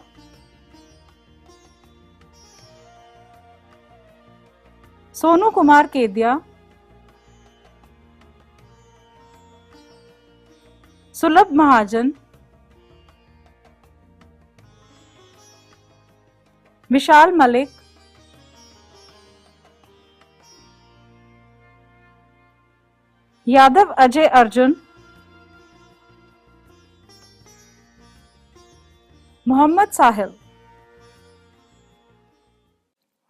I: सोनू कुमार केदिया, सुलभ महाजन, विशाल Malik, Yadav Ajay Arjun, Muhammad Sahil.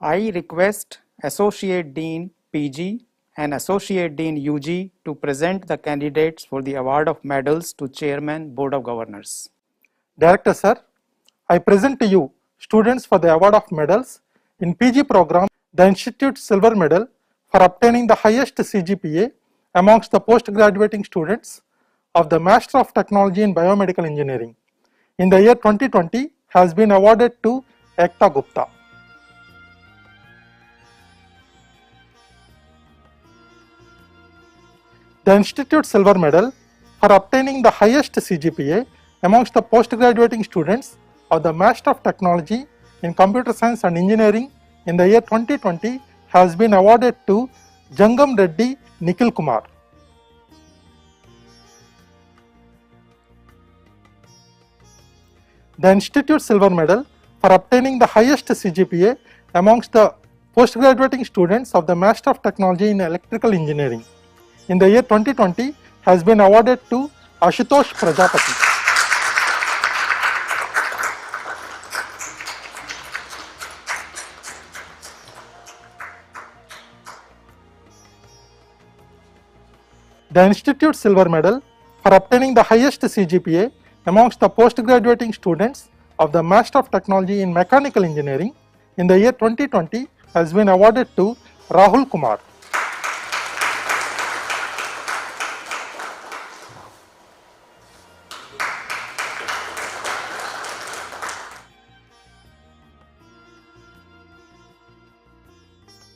A: I request Associate Dean PG and Associate Dean UG to present the candidates for the award of medals to Chairman Board of Governors.
L: Director Sir, I present to you students for the award of medals in PG program, the Institute Silver Medal for obtaining the highest CGPA amongst the post-graduating students of the Master of Technology in Biomedical Engineering in the year 2020 has been awarded to Ekta Gupta. The Institute Silver Medal for obtaining the highest CGPA amongst the post-graduating students of the Master of Technology in Computer Science and Engineering in the year 2020 has been awarded to Jangam Reddy Nikhil Kumar. The Institute Silver Medal for obtaining the highest CGPA amongst the post-graduating students of the Master of Technology in Electrical Engineering in the year 2020 has been awarded to Ashutosh Prajapati. The Institute Silver Medal for obtaining the highest CGPA amongst the post-graduating students of the Master of Technology in Mechanical Engineering in the year 2020 has been awarded to Rahul Kumar.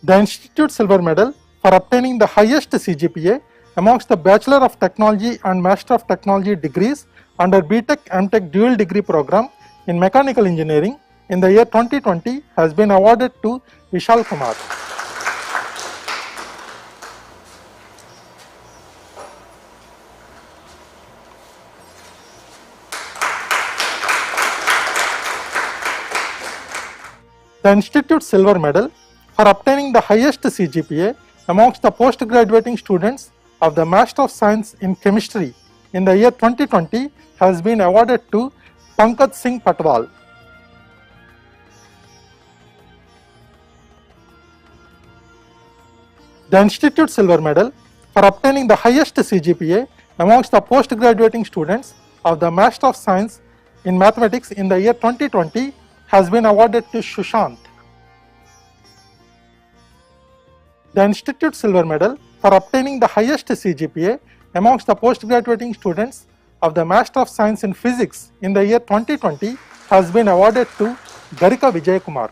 L: The Institute Silver Medal for obtaining the highest CGPA amongst the Bachelor of Technology and Master of Technology degrees under BTech MTech dual degree program in Mechanical Engineering in the year 2020 has been awarded to Vishal Kumar. The Institute Silver Medal for obtaining the highest CGPA amongst the post-graduating students of the Master of Science in Chemistry in the year 2020 has been awarded to Pankaj Singh Patwal. The Institute Silver Medal for obtaining the highest CGPA amongst the post-graduating students of the Master of Science in Mathematics in the year 2020 has been awarded to Shushant. The Institute Silver Medal for obtaining the highest CGPA amongst the post-graduating students of the Master of Science in Physics in the year 2020 has been awarded to Garika Vijay Kumar.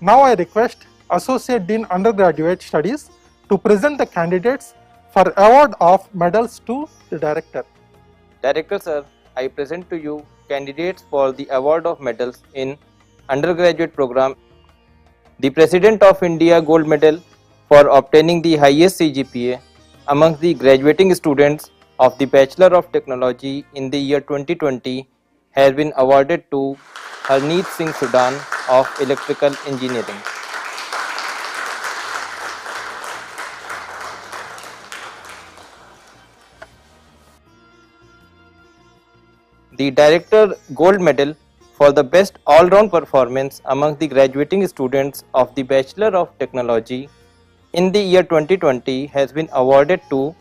L: Now I request Associate Dean Undergraduate Studies to present the candidates for award of medals to the Director.
M: Director Sir, I present to you candidates for the award of medals in undergraduate program. The President of India Gold Medal for obtaining the highest CGPA amongst the graduating students of the Bachelor of Technology in the year 2020 has been awarded to Harneet Singh Sudan of Electrical Engineering. The Director Gold Medal for the best all-round performance among the graduating students of the Bachelor of Technology in the year 2020 has been awarded to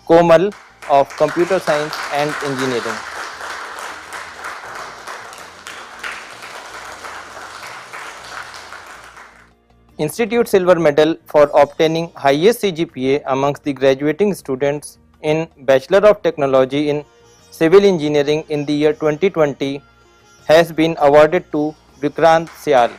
M: Komal of Computer Science and Engineering. Institute Silver Medal for obtaining highest CGPA amongst the graduating students in Bachelor of Technology in Civil Engineering in the year 2020 has been awarded to Vikrant Syal.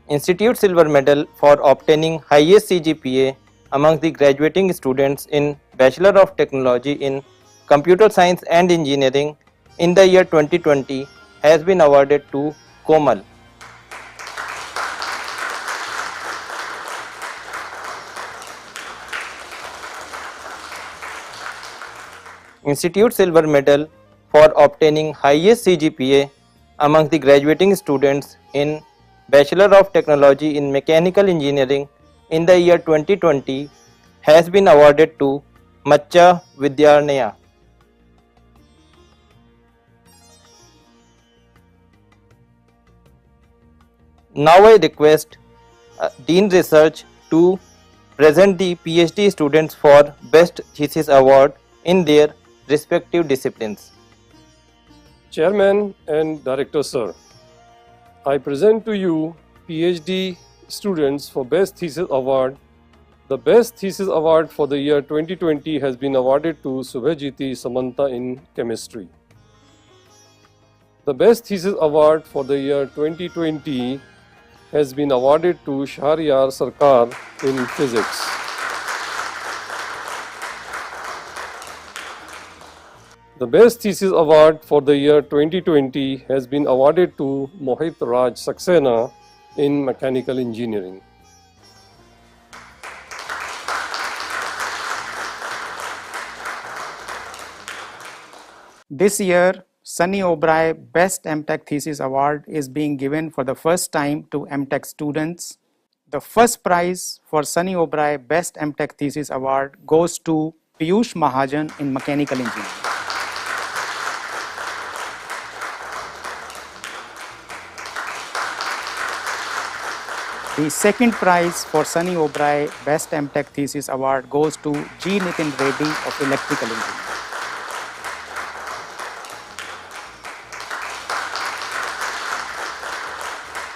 M: Institute Silver Medal for obtaining highest CGPA among the graduating students in Bachelor of Technology in Computer Science and Engineering in the year 2020 has been awarded to Komal. Institute Silver Medal for obtaining highest CGPA among the graduating students in Bachelor of Technology in Mechanical Engineering in the year 2020 has been awarded to Macha Vidyarnaya. Now I request Dean Research to present the PhD students for Best Thesis Award in their respective disciplines.
E: Chairman and Director Sir, I present to you PhD students for Best Thesis Award. The Best Thesis Award for the year 2020 has been awarded to Subhajiti Samanta in Chemistry. The Best Thesis Award for the year 2020 has been awarded to Shahriyar Sarkar in Physics. The Best Thesis Award for the year 2020 has been awarded to Mohit Raj Saxena in Mechanical Engineering.
A: This year, Sunny O'Brien Best MTech Thesis Award is being given for the first time to MTech students. The first prize for Sunny O'Brien Best MTech Thesis Award goes to Piyush Mahajan in Mechanical Engineering. The second prize for Sunny O'Brien Best MTech Thesis Award goes to G. Nitin Reddy of Electrical Engineering.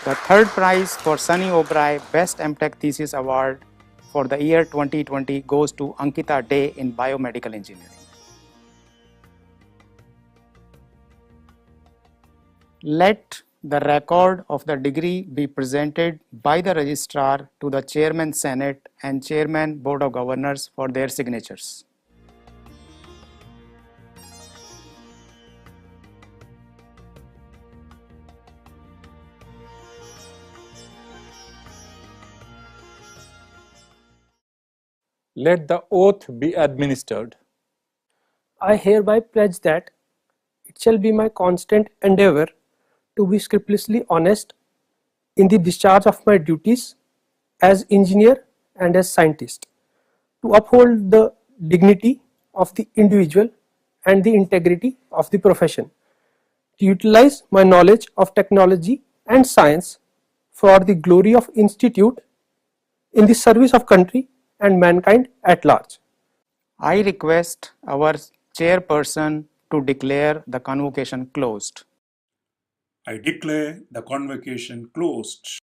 A: The third prize for Sunny O'Brien Best MTech Thesis Award for the year 2020 goes to Ankita Day in Biomedical Engineering. Let the record of the degree be presented by the Registrar to the Chairman Senate and Chairman Board of Governors for their signatures.
C: Let the oath be administered.
N: I hereby pledge that it shall be my constant endeavor to be scrupulously honest in the discharge of my duties as engineer and as scientist, to uphold the dignity of the individual and the integrity of the profession, to utilize my knowledge of technology and science for the glory of institute in the service of country and mankind at large.
A: I request our chairperson to declare the convocation closed.
B: I declare the convocation closed.